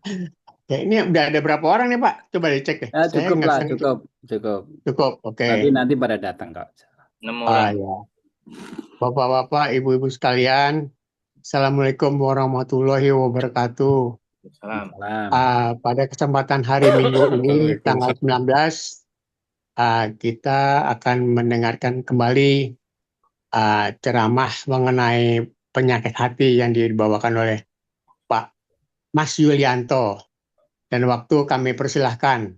Oke, ini udah ada berapa orang nih Pak? Coba dicek deh. Ya, Saya cukup nggak lah, sengaja. cukup, cukup. Cukup, oke. Nanti pada datang kok. 6 orang. Ah ya, Bapak-bapak, ibu-ibu sekalian, Assalamualaikum warahmatullahi wabarakatuh. Salam. Salam. Pada kesempatan hari Minggu ini, tanggal Waalaikumsalam. 19, kita akan mendengarkan kembali ceramah mengenai penyakit hati yang dibawakan oleh Pak Mas Yulianto. Dan waktu kami persilahkan.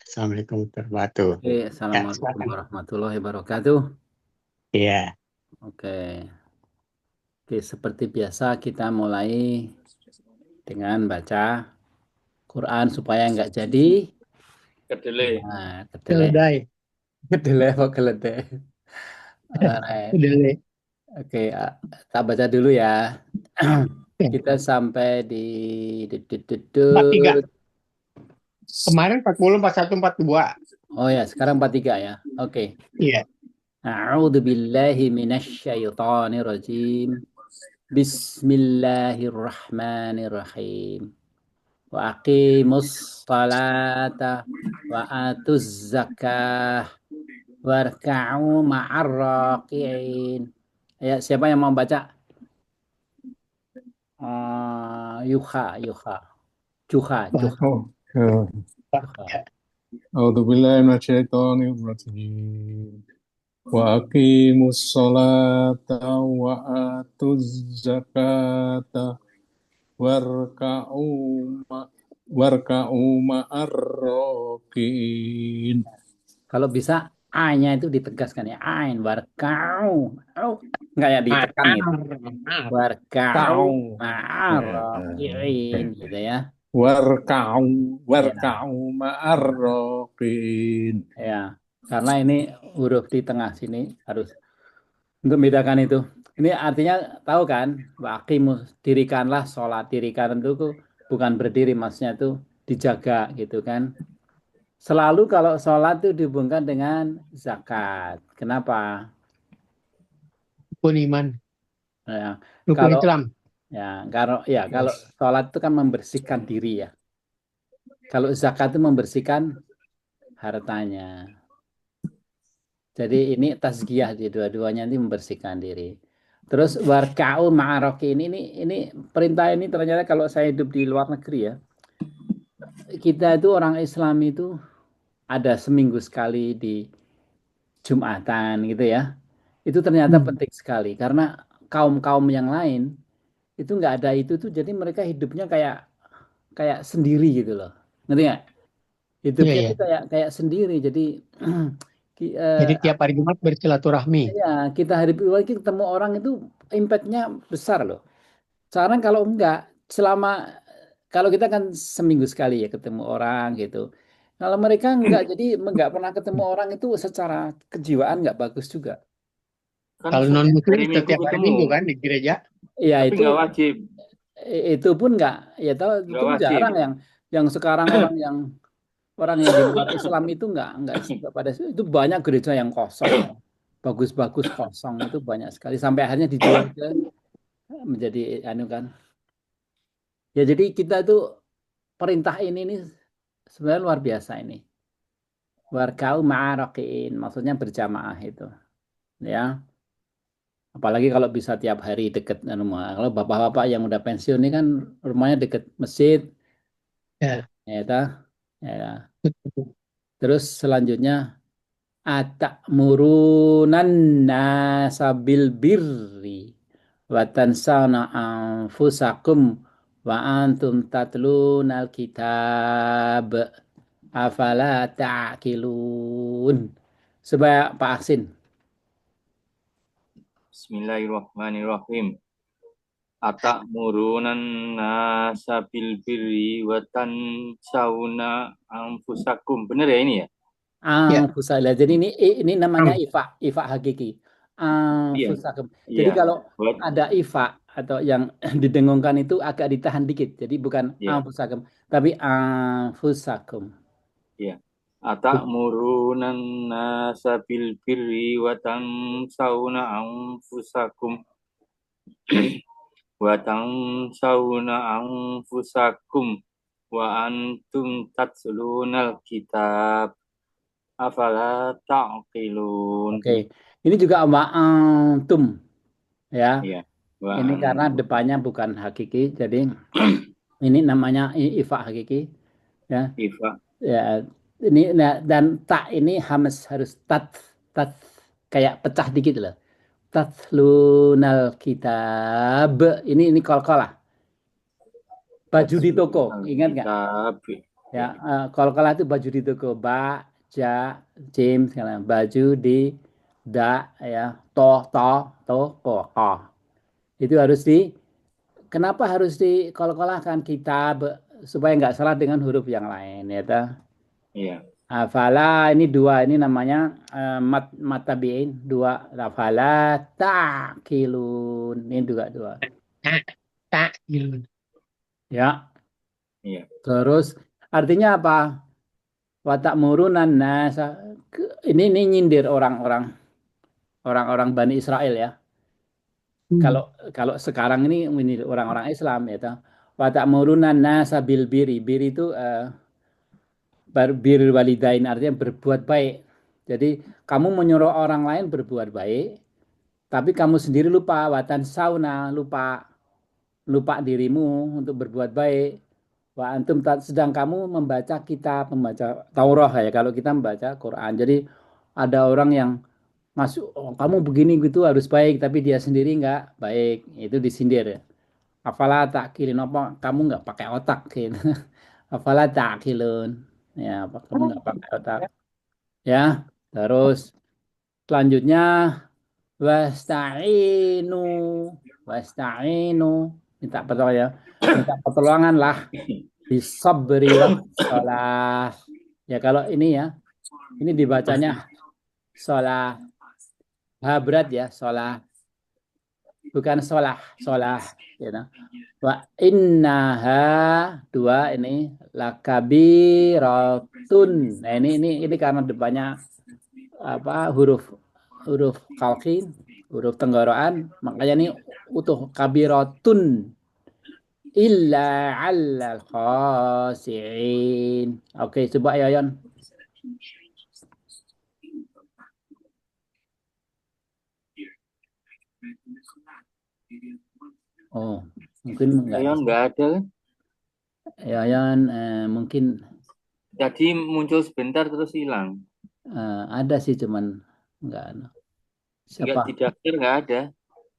Assalamualaikum warahmatullahi wabarakatuh. Oke, Ya, assalamualaikum silakan. warahmatullahi wabarakatuh. Iya. Oke, oke, seperti biasa kita mulai dengan baca Quran supaya nggak jadi Kedelai. kedelai. Keledai. Kedelai apa keledai? Alright. Kedelai. Oke, tak baca dulu ya. Kita sampai di 43. Kemarin 40, 41, 42. Oh ya, sekarang 43 ya. Oke. Iya. A'udzu billahi minasyaitonir rajim. Bismillahirrahmanirrahim. Wa aqimus salata wa atuz zakah warka'u ma'ar raki'in. Ya, siapa yang mau baca? Yuha, Yuha. Juha, Juha, Oh, ya. Juha. A'udzubillahi minasyaitonirrajim. Wa aqimus sholata wa atuz zakata warka'u ma- warka'u ma'ar rakiin. Kalau bisa A-nya itu ditegaskan ya. Ain warka'u. Oh, nggak ya ditekan gitu. Warka'u Kau ma'ar ya. raki'in gitu ya. Warka'u Ya, warka'u ma'ar rakiin. ya. Karena ini huruf di tengah sini harus untuk membedakan itu. Ini artinya tahu kan, waqimus dirikanlah sholat, dirikan itu bukan berdiri, maksudnya itu dijaga gitu kan. Selalu kalau sholat itu dihubungkan dengan zakat. Kenapa? Rukun iman. Ya, Rukun kalau Islam. kalau sholat itu kan membersihkan diri ya. Kalau zakat itu membersihkan hartanya. Jadi ini tazkiyah di dua-duanya ini membersihkan diri. Terus warka'u ma'aroki ini perintah ini ternyata kalau saya hidup di luar negeri ya, kita itu orang Islam itu ada seminggu sekali di Jumatan gitu ya. Itu ternyata penting sekali karena kaum-kaum yang lain itu nggak ada itu tuh jadi mereka hidupnya kayak kayak sendiri gitu loh. Ngerti nggak? Iya, Hidupnya ya. tuh kayak kayak sendiri. Jadi Jadi tiap hari Jumat bersilaturahmi. ya kita hari lagi ketemu orang itu impactnya besar loh. Sekarang kalau enggak, selama kalau kita kan seminggu sekali ya ketemu orang gitu. Kalau mereka enggak, jadi enggak pernah ketemu orang itu secara kejiwaan enggak bagus juga. Kan Kalau non setiap Muslim hari Minggu setiap hari ketemu, Minggu kan di gereja. Ya tapi itu nggak wajib. itu pun enggak, ya tahu itu Nggak pun wajib. jarang yang sekarang orang yang di luar Islam itu enggak pada itu banyak gereja yang kosong ya. Bagus-bagus kosong itu banyak sekali sampai akhirnya dijual ke menjadi anu kan. Ya jadi kita itu perintah ini nih sebenarnya luar biasa ini. Warkau ma'arakin, maksudnya berjamaah itu. Ya, apalagi kalau bisa tiap hari deket rumah. Kalau bapak-bapak yang udah pensiun ini kan rumahnya deket masjid, Ya. ya, ta? Ya. Terus selanjutnya atakmurunan nasabil birri wa tansawna anfusakum wa antum tatlunal kitab afala ta'qilun. Coba Pak Aksin. Bismillahirrahmanirrahim. Atakmurunan nasa bil birri wa tansawna anfusakum. Bener ya ini ya? Ya. Anfusalah. Jadi ini namanya Am. ifa hakiki. Iya. Anfusakum. Jadi Iya. kalau Buat ada ifa atau yang didengungkan itu agak ditahan dikit. Jadi bukan iya. anfusakum, tapi anfusakum. Iya. Atakmurunan nasa bil birri wa tansawna anfusakum wa tansawna anfusakum wa antum tatslunal kitab afala ta'qilun. Oke. Ini juga wa antum ya. Iya. Wa Ini karena depannya bukan hakiki, jadi ini namanya ifa hakiki ya. Ifa. Ya, ini nah, dan tak ini harus tat kayak pecah dikit loh. Tatlunal kitab. Ini kol-kolah. Baju di toko, ingat nggak? Kitab. Ya, kol-kolah itu baju di toko. Ba, ja, jim, sekarang baju di da, ya, ko. Itu harus kenapa harus di kol-kolahkan kitab supaya nggak salah dengan huruf yang lain, ya ta? Iya. Afala ini dua, ini namanya matabiin dua. Afala ta'qilun, ini juga dua. Tak gitu. Ya, Iya. terus artinya apa? Watak murunan nasa. Ini nyindir orang-orang Bani Israel ya. Kalau sekarang ini orang-orang Islam ya, watak murunan nasa bil biri. Biri itu bir walidain artinya berbuat baik. Jadi kamu menyuruh orang lain berbuat baik, tapi kamu sendiri lupa watan sauna, lupa dirimu untuk berbuat baik. Wa antum sedang kamu membaca kitab, membaca Taurat ya kalau kita membaca Quran. Jadi ada orang yang masuk, oh, kamu begini gitu harus baik, tapi dia sendiri nggak baik, itu disindir ya. Apalah takkilun, apa kamu nggak pakai otak gitu. Apalah takkilun, ya apa kamu nggak pakai otak ya. Terus selanjutnya wasta'inu, minta pertolongan ya, minta pertolongan lah bisabri wassalah. Ya kalau ini ya, ini dibacanya sholah. Ha berat ya, sholah. Bukan sholah, gitu. Wa innaha dua ini lakabiratun. Nah ini karena depannya apa huruf kalkin, huruf tenggorokan, makanya ini utuh kabiratun illa 'alal khasi'in. Oke, coba ya Yon. Oh, mungkin enggak. Saya nggak ada kan? Ya Yon, mungkin Tadi muncul sebentar terus hilang. ada sih cuman enggak. Nggak Siapa? di daftar nggak ada.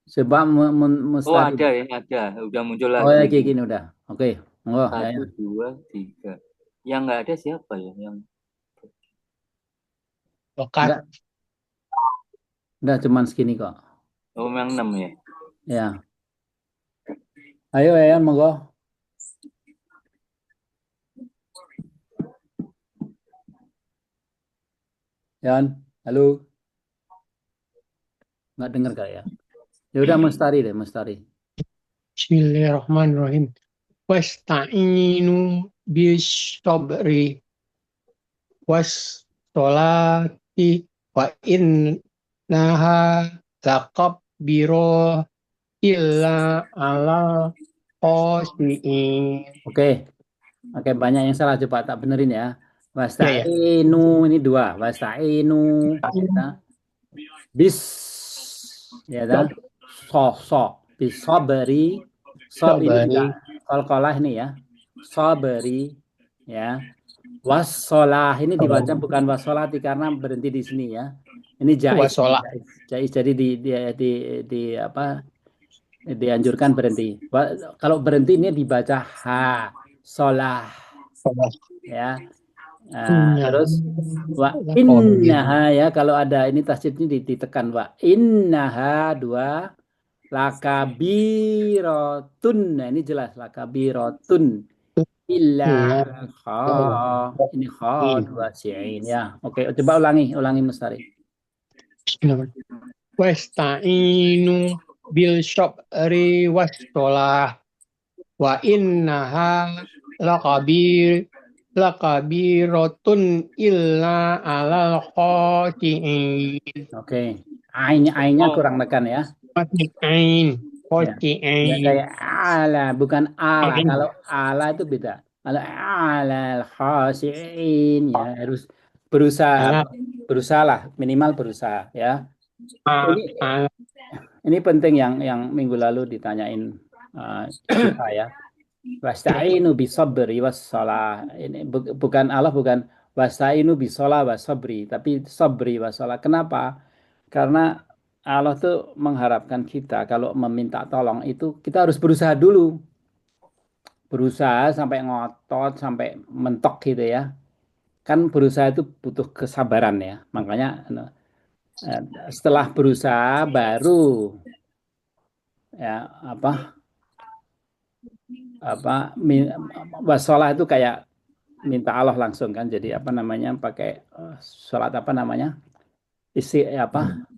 Coba Oh Mustari. ada ya, ada. Udah muncul Oh ya lagi. kayak gini udah. Oke. Monggo ya. 1, 2, 3. Yang nggak ada siapa ya? Yang Lokat. Enggak. Udah cuman segini kok. oh yang 6 ya. Ya. Ayo ya monggo. Yan, halo. Nggak dengar kali ya. Ya udah Mustari deh, Mustari. Bismillahirrahmanirrahim. Wasta'inu bis-sabri was-sholati wa innaha lakabbiro illa ala khosi'in. Oke, banyak yang salah, coba tak benerin ya. Ya, Wasta'inu ini dua, wasta'inu ya. Bis ya ta. Bis sabri. Ini juga kol-kolah ini ya. Sabri ya. Wassolah ini dibaca bukan wassolati karena berhenti di sini ya. Ini jaiz. Wassolah. Jaiz jadi di apa? Dianjurkan berhenti. Kalau berhenti ini dibaca ha, sholah ya. Terus wa innaha ya, kalau ada ini tasydidnya ditekan wa innaha dua lakabiratun. Nah ini jelas lakabiratun illa kha. Ini kha dua siin ya. Oke, coba ulangi Mustari. Wasta'inu bil sabri was-sholah wa innaha lakabiratun illa alal khosi'in. Oke. Ainnya kurang nekan ya. Khosi'in. Ya, kayak ala bukan ala. Kalau ala itu beda. alal khasiin, ya harus berusaha, berusahalah, minimal berusaha, ya. Ini penting yang minggu lalu ditanyain kita, ya. Wasta'inu bisabri wassalah. Ini bukan Allah, bukan wasta'inu bisolah wasabri, tapi sabri wassalah. Kenapa? Karena Allah tuh mengharapkan kita kalau meminta tolong itu kita harus berusaha dulu. Berusaha sampai ngotot, sampai mentok gitu ya. Kan berusaha itu butuh kesabaran ya. Makanya setelah berusaha baru ya wassalah itu kayak minta Allah langsung kan. Jadi apa namanya pakai sholat apa namanya? Istikharah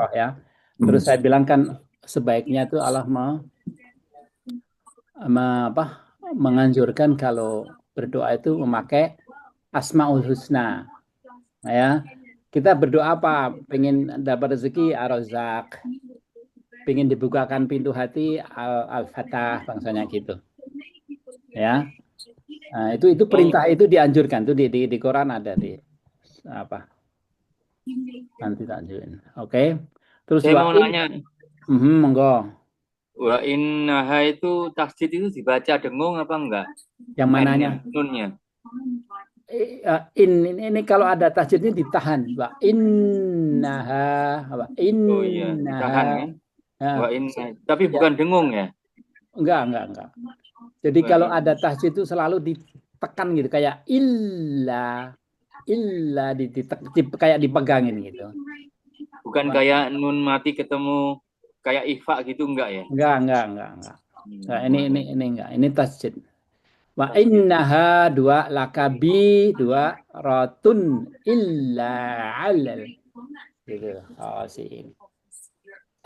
ya. Terus saya bilang kan sebaiknya itu Allah menganjurkan kalau berdoa itu memakai Asmaul Husna. Nah, ya, kita berdoa apa? Pengen dapat rezeki Ar-Razzaq. Pengen dibukakan pintu hati Al-Fatah, bangsanya gitu. Ya. Nah, itu perintah itu dianjurkan tuh di Quran ada di apa? Nanti tak anjurin. Oke. Terus Saya mau nanya, monggo. wa innaha itu tasdid itu dibaca dengung apa enggak? Yang mananya? Nunnya. Ini kalau ada tasdidnya ditahan. Wa innaha, Oh iya, ditahan kan? Wa inna. Tapi bukan dengung ya? Enggak. Jadi kalau ada tasdid itu selalu ditekan gitu kayak illa kayak dipegangin gitu. Bukan kayak nun mati ketemu kayak ifa gitu enggak ya? Enggak. Nah, ini enggak. Ini tasdid. Wa innaha dua lakabi dua rotun illa alal. Gitu.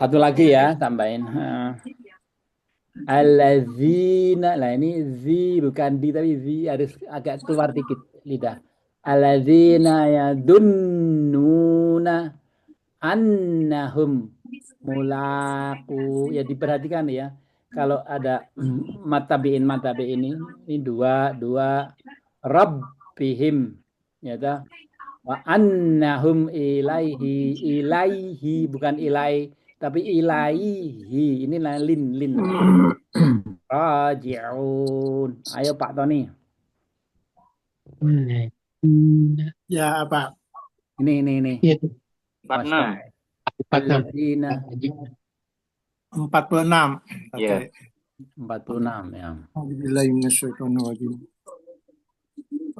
Satu lagi ya, tambahin. Alladzina, lah ini zi bukan di tapi zi harus agak keluar dikit lidah. Alladzina yadunnuna annahum mulaku, ya diperhatikan ya. Kalau ada matabiin ini dua rabbihim ya ta. Wa annahum ilaihi bukan ilai tapi ilaihi, ini lin raji'un. Ayo Pak Tony. Ya apa? Ini. 46. Alladzina 46. Iya. 46 ya. Alhamdulillah minasyaitonirrajim.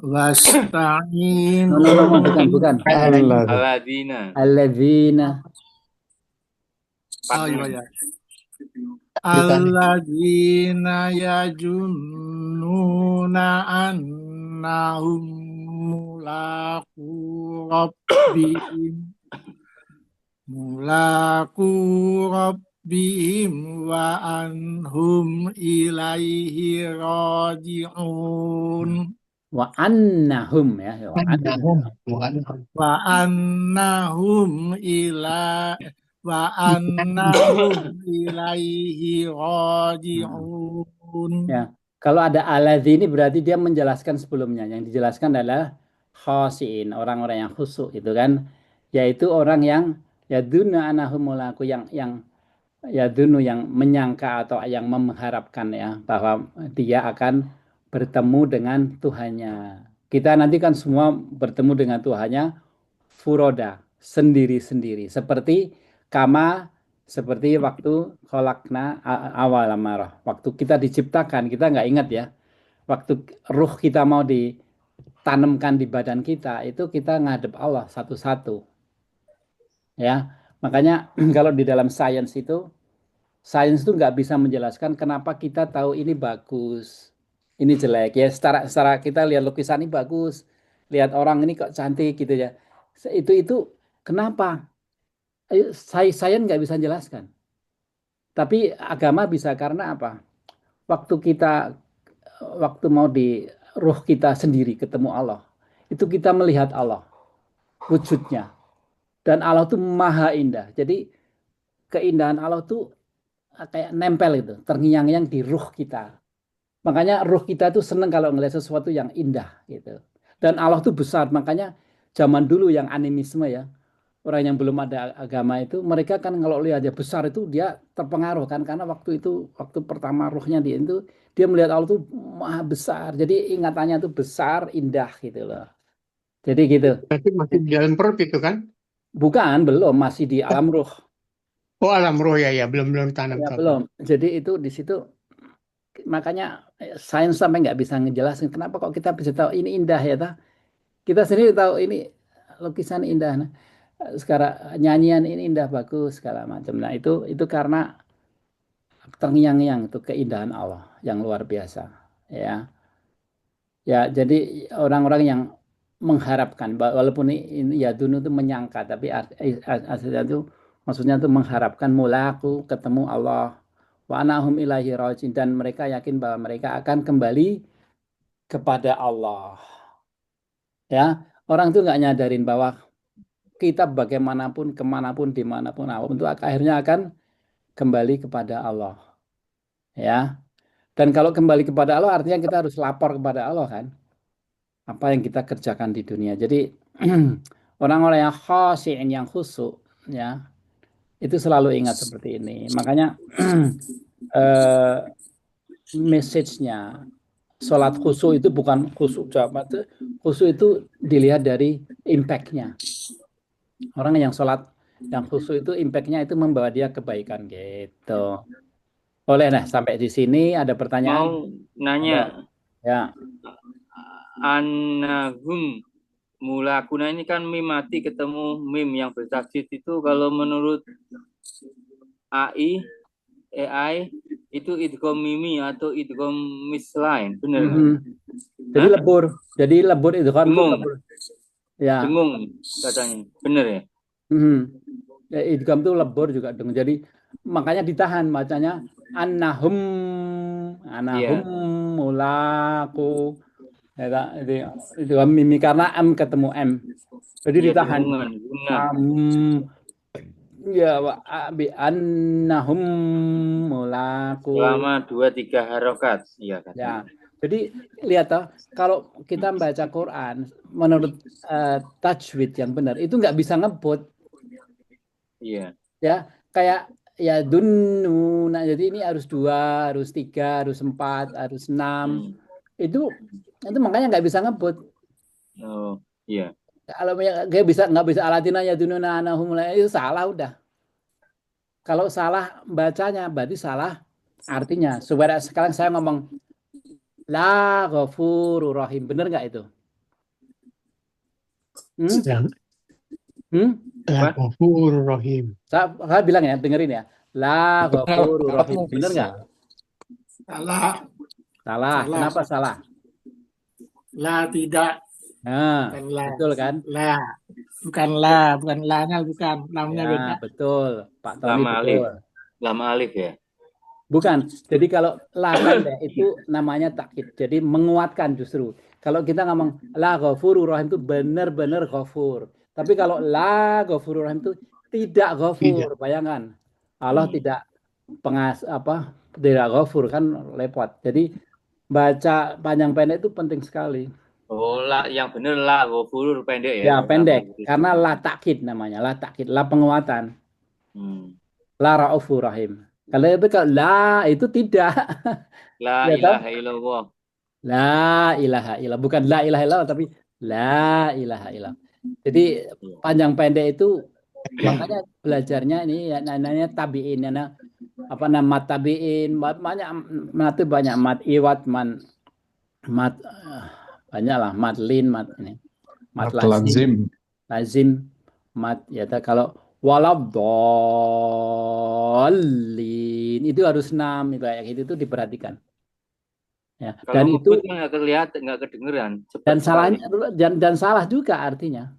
Wasta'in. Bukan. Alladzina. Oh iya. Alladzina yajunnuna annahum mulaku rabbihim wa anhum ilaihi raji'un. Wa annahum ya. Wa annahum ilaihi raji'un. Ya. Kalau ada aladzi ini berarti dia menjelaskan sebelumnya. Yang dijelaskan adalah khasiin, orang-orang yang khusyuk itu kan, yaitu orang yang yadunna anahum mulaku, yang yadunu, yang menyangka atau yang mengharapkan ya bahwa dia akan bertemu dengan Tuhannya. Kita nanti kan semua bertemu dengan Tuhannya furoda, sendiri-sendiri, seperti waktu kholakna awal amarah, waktu kita diciptakan, kita nggak ingat ya, waktu ruh kita mau ditanamkan di badan kita, itu kita ngadep Allah satu-satu ya. Makanya kalau di dalam sains itu nggak bisa menjelaskan kenapa kita tahu ini bagus, ini jelek ya. Secara kita lihat lukisan ini bagus, lihat orang ini kok cantik gitu ya. Itu kenapa? Sains nggak bisa jelaskan. Tapi agama bisa, karena apa? Waktu mau di ruh kita sendiri ketemu Allah, itu kita melihat Allah, wujudnya. Dan Allah itu maha indah. Jadi keindahan Allah itu kayak nempel itu, terngiang-ngiang di ruh kita. Makanya ruh kita tuh seneng kalau ngelihat sesuatu yang indah gitu. Dan Allah tuh besar, makanya zaman dulu yang animisme ya, orang yang belum ada agama itu, mereka kan kalau lihat dia besar itu dia terpengaruh kan, karena waktu itu waktu pertama ruhnya dia itu dia melihat Allah tuh maha besar. Jadi ingatannya tuh besar, indah gitu loh. Jadi gitu. Berarti masih di dalam perut itu kan? Bukan, belum, masih di alam ruh. Oh, alam roh ya, belum tanam Ya, ke apa. belum. Jadi itu di situ makanya sains sampai nggak bisa ngejelasin kenapa kok kita bisa tahu ini indah ya ta. Kita sendiri tahu ini lukisan indah. Nah, sekarang nyanyian ini indah bagus segala macam. Nah, itu karena terngiang-ngiang itu keindahan Allah yang luar biasa. Ya. Ya, jadi orang-orang yang mengharapkan walaupun ini ya dunu itu menyangka tapi aslinya itu maksudnya itu mengharapkan mulaku ketemu Allah wa anahum ilahi rajiun dan mereka yakin bahwa mereka akan kembali kepada Allah. Ya, orang itu nggak nyadarin bahwa kita bagaimanapun, kemanapun, dimanapun, untuk akhirnya akan kembali kepada Allah. Ya, dan kalau kembali kepada Allah artinya kita harus lapor kepada Allah kan, apa yang kita kerjakan di dunia. Jadi orang-orang yang khashi'in, yang khusyuk, ya, itu selalu ingat seperti ini. Makanya message-nya sholat khusyuk itu bukan khusyuk jamaah, khusyuk itu dilihat dari impact-nya. Orang yang sholat yang khusyuk itu impact-nya itu membawa dia kebaikan gitu. Boleh nah sampai di sini ada pertanyaan? Mau nanya, Ya. Annahum mulakuna ini kan mim mati ketemu mim yang bertasydid itu kalau menurut AI itu idgham mimi atau idgham mislain, benar nggak? Jadi Hah? lebur. Jadi lebur itu kan Dengung. lebur. Ya. Dengung katanya. Benar ya? Ya, idgham itu lebur juga dengung. Jadi makanya ditahan bacanya annahum Iya. mulaku. Ya, itu mimi karena M ketemu M. Jadi Iya, ditahan. dengungan, guna. Ya wa bi annahum mulaku. Selama 2-3 harokat. Iya kan. Ya. Jadi lihat toh, kalau kita membaca Quran menurut tajwid yang benar itu nggak bisa ngebut. Iya. Ya, kayak ya dunu. Nah, jadi ini harus 2, harus 3, harus 4, harus 6. Itu makanya nggak bisa ngebut. Oh, iya. Kalau nggak bisa alatina ya dunu nahum itu salah udah. Kalau salah bacanya berarti salah artinya. Supaya sekarang saya ngomong la ghafurur rahim, bener nggak itu? La ghafurur rahim. Saya bilang ya, dengerin ya. La ghafurur rahim, bener nggak? Salah. Salah. Kenapa salah? La tidak. Nah, bukan la. betul kan? La. Bukan la, bukan la-nya bukan, lamnya Ya, beda. betul. Pak Tony Lama betul. alif. Lama alif ya? Bukan. Jadi kalau la pendek itu namanya takkid. Jadi menguatkan justru. Kalau kita ngomong la ghafurur rahim itu benar-benar ghafur. Tapi kalau la ghafurur rahim itu tidak ghafur. Bayangkan. Allah tidak tidak ghafur kan repot. Jadi baca panjang pendek itu penting sekali. Oh, la yang benar la ghafurur pendek ya? Ya, pendek. Karena la takkid namanya. La takkid. La penguatan. La ra'ufur rahim. Kalau la itu tidak. La ilaha illallah. La ilaha illallah. Bukan la ilaha illallah, tapi la ilaha illallah. Jadi panjang pendek itu makanya belajarnya ini namanya tabiin. Apa nama tabiin? Banyak mat iwat, mat banyak lah, mat lin, mat ini. Mat lazim. Mat ya kalau waladhdallin itu harus 6 itu kayak gitu, itu diperhatikan. Ya, dan itu nggak kelihatan, nggak kedengeran. Dan salahnya dan salah juga artinya.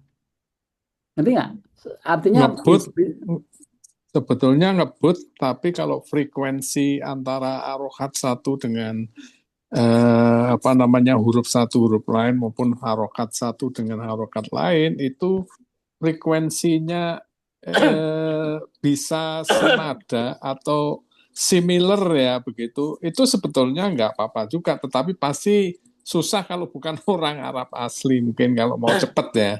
Ngerti nggak? Artinya ngebut sebetulnya ngebut, tapi kalau frekuensi antara harokat satu dengan huruf satu huruf lain maupun harokat satu dengan harokat lain itu frekuensinya bisa senada atau similar ya begitu, itu sebetulnya nggak apa-apa juga, tetapi pasti susah kalau bukan orang Arab asli mungkin kalau mau cepet ya.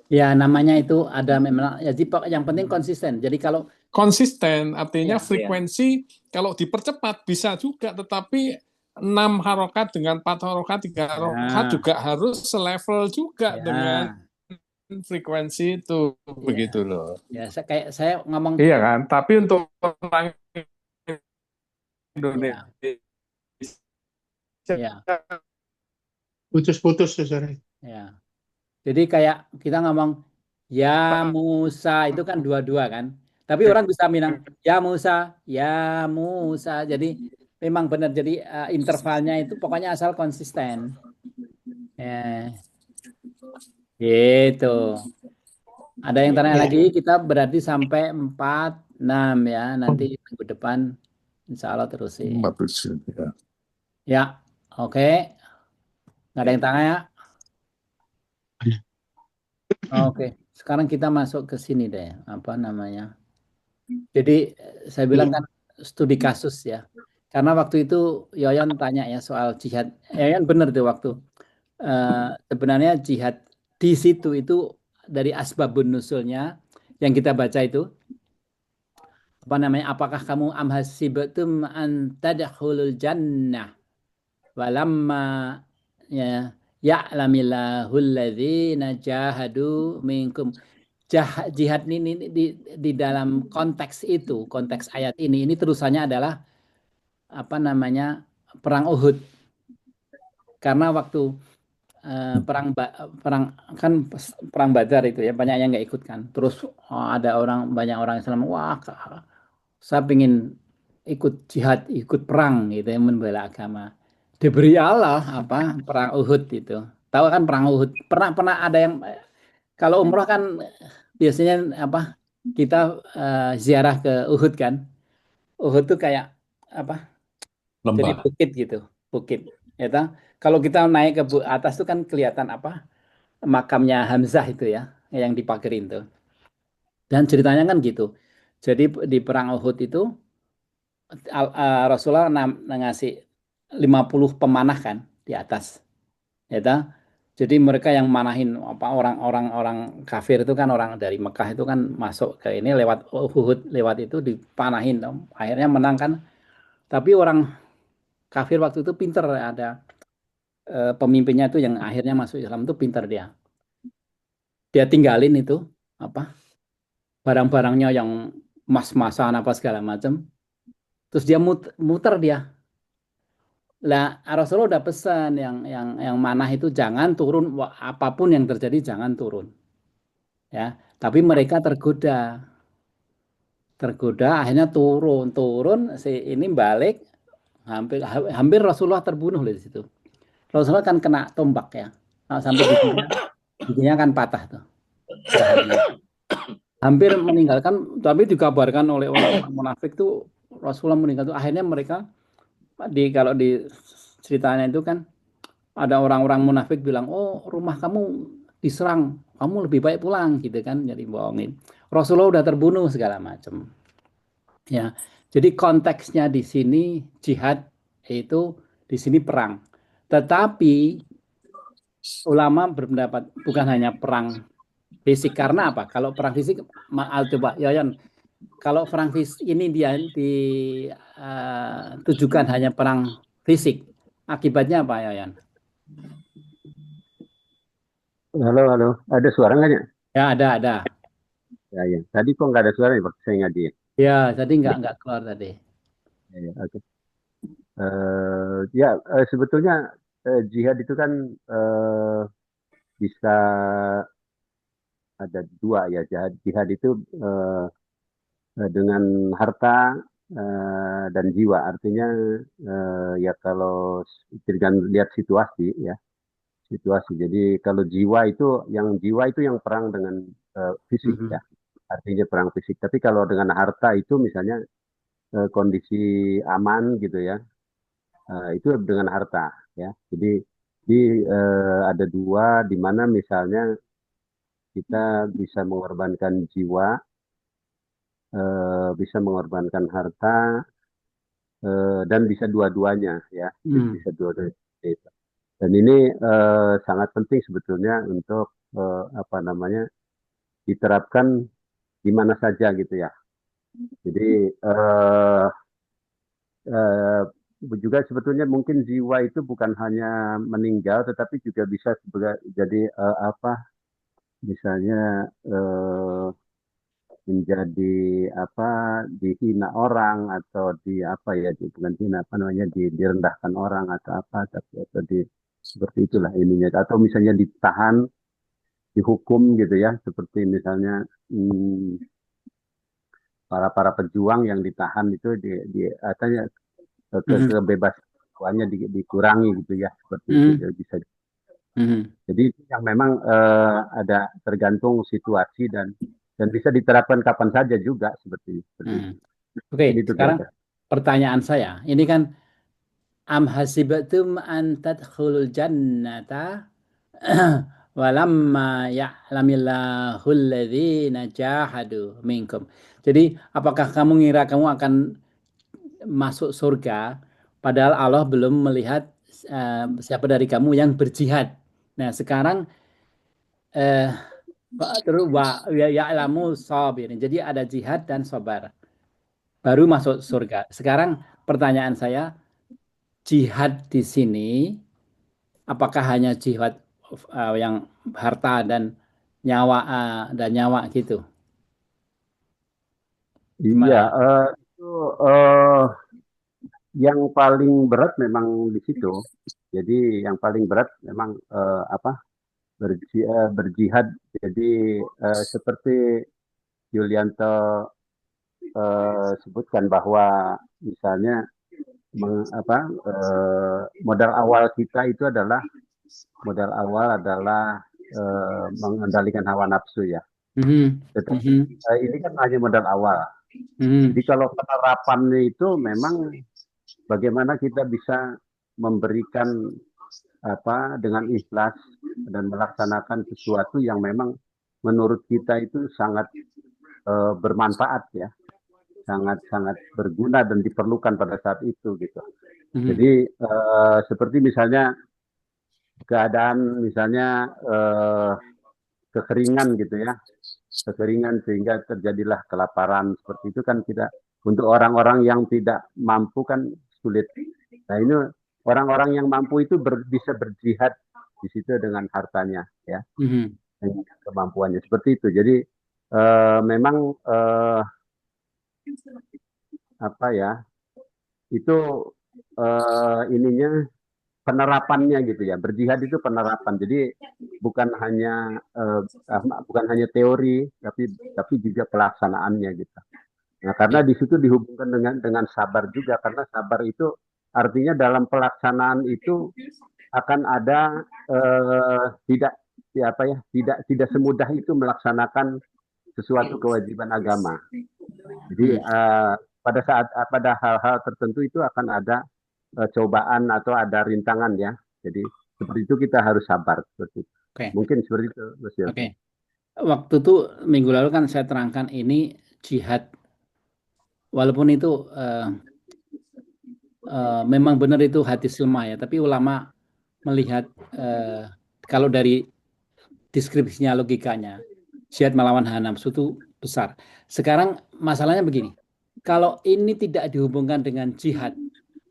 Ya, namanya itu ada memang. Ya, yang penting konsisten. Jadi kalau Konsisten artinya ya, frekuensi kalau dipercepat bisa juga, tetapi 6 harokat dengan 4 harokat, 3 harokat ya, juga harus selevel juga dengan ya, frekuensi itu begitu ya, loh. ya. Kayak saya ngomong, Iya kan? Tapi untuk orang ya, Indonesia ya, Putus-putus tuh sore. ya. Jadi kayak kita ngomong ya Musa itu kan dua-dua kan. Tapi orang bisa bilang ya Musa, ya Musa. Jadi memang benar. Jadi intervalnya itu pokoknya asal konsisten. Ya, gitu. Ada yang tanya Ya. lagi? Kita berarti sampai 46 ya. Nanti minggu depan insya Allah terusin. 47 ya. Ya, oke. Nggak ada yang tanya ya? Oke. Sekarang kita masuk ke sini deh. Apa namanya? Jadi saya bilang kan studi kasus ya. Karena waktu itu Yoyon tanya ya soal jihad. Yoyon benar tuh waktu. Sebenarnya jihad di situ itu dari asbabun nusulnya yang kita baca itu apa namanya? Apakah kamu amhasibtum an tadkhulul jannah walamma ya ya'lamillahu alladzina jahadu minkum. Jihad ini di dalam konteks itu, konteks ayat ini terusannya adalah apa namanya perang Uhud. Karena waktu perang kan perang Badar itu ya banyak yang nggak ikut kan. Terus ada banyak orang Islam, wah saya pengen ikut jihad, ikut perang gitu ya membela agama. Diberi Allah apa perang Uhud itu. Tahu kan perang Uhud? Pernah pernah ada yang kalau umroh kan biasanya apa kita ziarah ke Uhud kan. Uhud tuh kayak apa? Jadi Lembah. bukit gitu, bukit. Ya toh? Kalau kita naik ke atas tuh kan kelihatan apa? Makamnya Hamzah itu ya, yang dipagerin tuh. Dan ceritanya kan gitu. Jadi di perang Uhud itu Rasulullah ngasih 50 pemanah kan di atas. Ya toh? Jadi mereka yang manahin apa orang kafir itu kan orang dari Mekah itu kan masuk ke ini lewat Uhud lewat itu dipanahin toh. Akhirnya menang kan. Tapi orang kafir waktu itu pinter ada pemimpinnya itu yang akhirnya masuk Islam itu pinter dia. Dia tinggalin itu apa barang-barangnya yang emas-emasan apa segala macam. Terus dia muter dia. Lah Rasulullah udah pesan yang manah itu jangan turun apapun yang terjadi jangan turun ya. Tapi mereka tergoda akhirnya turun si ini balik hampir hampir Rasulullah terbunuh di situ. Rasulullah kan kena tombak ya. Nah, sampai giginya kan patah tuh. Hampir meninggalkan tapi dikabarkan oleh orang munafik tuh Rasulullah meninggal tuh akhirnya mereka kalau di ceritanya itu kan ada orang-orang munafik bilang oh rumah kamu diserang kamu lebih baik pulang gitu kan jadi bohongin Rasulullah udah terbunuh segala macam ya jadi konteksnya di sini jihad itu di sini perang tetapi ulama berpendapat bukan hanya perang fisik karena apa kalau perang fisik coba Yoyon kalau perang fisik ini dia ditujukan hanya perang fisik, akibatnya apa ya, Yan? Halo, halo. Ada suara nggak ya? Ya ada. Ya, ya. Tadi kok nggak ada suara ya waktu saya ngaji ya? Ya tadi nggak keluar tadi. Ya, ya, oke. Ya, sebetulnya jihad itu kan bisa ada dua ya. Jihad itu dengan harta dan jiwa. Artinya ya kalau dengan lihat situasi ya, situasi. Jadi kalau jiwa itu yang perang dengan fisik ya. Artinya perang fisik. Tapi kalau dengan harta itu misalnya kondisi aman gitu ya, itu dengan harta ya. Jadi ada dua di mana misalnya kita bisa mengorbankan jiwa, bisa mengorbankan harta dan bisa dua-duanya ya, Hmm. bisa dua-duanya. Dan ini sangat penting sebetulnya untuk apa namanya diterapkan di mana saja gitu ya. Jadi eh, juga sebetulnya mungkin jiwa itu bukan hanya meninggal, tetapi juga bisa jadi apa, misalnya menjadi apa, dihina orang atau di apa ya, bukan hina apa namanya, direndahkan orang atau apa, tapi atau seperti itulah ininya. Atau misalnya ditahan, dihukum gitu ya, seperti misalnya para pejuang yang ditahan itu artinya kebebasannya dikurangi gitu ya, seperti itu Hmm. ya, bisa. Hmm. Jadi yang memang ada tergantung situasi dan bisa diterapkan kapan saja juga seperti itu. Hmm. Oke, Ini itu sekarang kira-kira. pertanyaan saya, ini kan am hasibatum an tadkhulul jannata walamma ya'lamillahu alladhina jahadu minkum. Jadi, apakah kamu ngira kamu akan masuk surga padahal Allah belum melihat siapa dari kamu yang berjihad. Nah, sekarang eh terus ya'lamu sabirin. Jadi ada jihad dan sabar. Baru masuk surga. Sekarang pertanyaan saya, jihad di sini apakah hanya jihad yang harta dan nyawa gitu? Iya, Gimana? itu yang paling berat memang di situ. Jadi yang paling berat memang apa, berjihad. Jadi seperti Yulianto sebutkan bahwa misalnya modal awal kita itu adalah mengendalikan hawa nafsu ya. Tetapi ini kan hanya modal awal. Jadi kalau penerapannya itu memang bagaimana kita bisa memberikan apa dengan ikhlas dan melaksanakan sesuatu yang memang menurut kita itu sangat bermanfaat ya, sangat berguna dan diperlukan pada saat itu gitu. Jadi seperti misalnya keadaan misalnya kekeringan gitu ya, kekeringan sehingga terjadilah kelaparan, seperti itu kan kita untuk orang-orang yang tidak mampu kan sulit. Nah ini orang-orang yang mampu itu bisa berjihad di situ dengan hartanya ya, dengan kemampuannya seperti itu. Jadi memang apa ya, itu ininya penerapannya gitu ya, berjihad itu penerapan. Jadi bukan hanya teori, tapi juga pelaksanaannya gitu. Nah, karena di situ dihubungkan dengan sabar juga, karena sabar itu artinya dalam pelaksanaan itu akan ada tidak semudah itu melaksanakan sesuatu kewajiban agama. Jadi pada hal-hal tertentu itu akan ada cobaan atau ada rintangan ya. Jadi seperti itu kita harus sabar seperti itu. Oke. Mungkin seperti itu, Mas Yon. Oke. Waktu itu minggu lalu kan saya terangkan ini jihad, walaupun itu memang benar itu hadis lemah ya, tapi ulama melihat kalau dari deskripsinya, logikanya, jihad melawan hawa nafsu itu besar. Sekarang masalahnya begini, kalau ini tidak dihubungkan dengan jihad,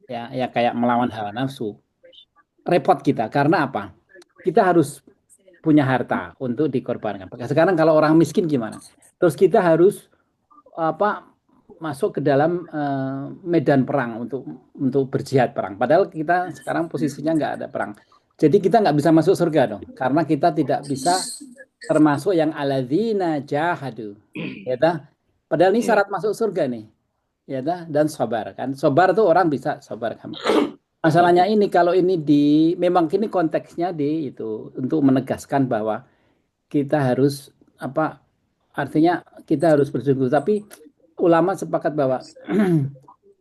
ya kayak melawan hawa nafsu, repot kita. Karena apa? Kita harus punya harta untuk dikorbankan. Sekarang kalau orang miskin gimana? Terus kita harus masuk ke dalam medan perang untuk berjihad perang. Padahal kita sekarang posisinya nggak ada perang. Jadi kita nggak bisa masuk surga dong, karena kita tidak bisa termasuk yang alladzina jahadu. Ya dah. Padahal ini syarat masuk surga nih. Ya dah, dan sabar kan. Sabar tuh orang bisa sabar kan. Masalahnya ini kalau ini memang ini konteksnya itu untuk menegaskan bahwa kita harus artinya kita harus bersungguh, tapi ulama sepakat bahwa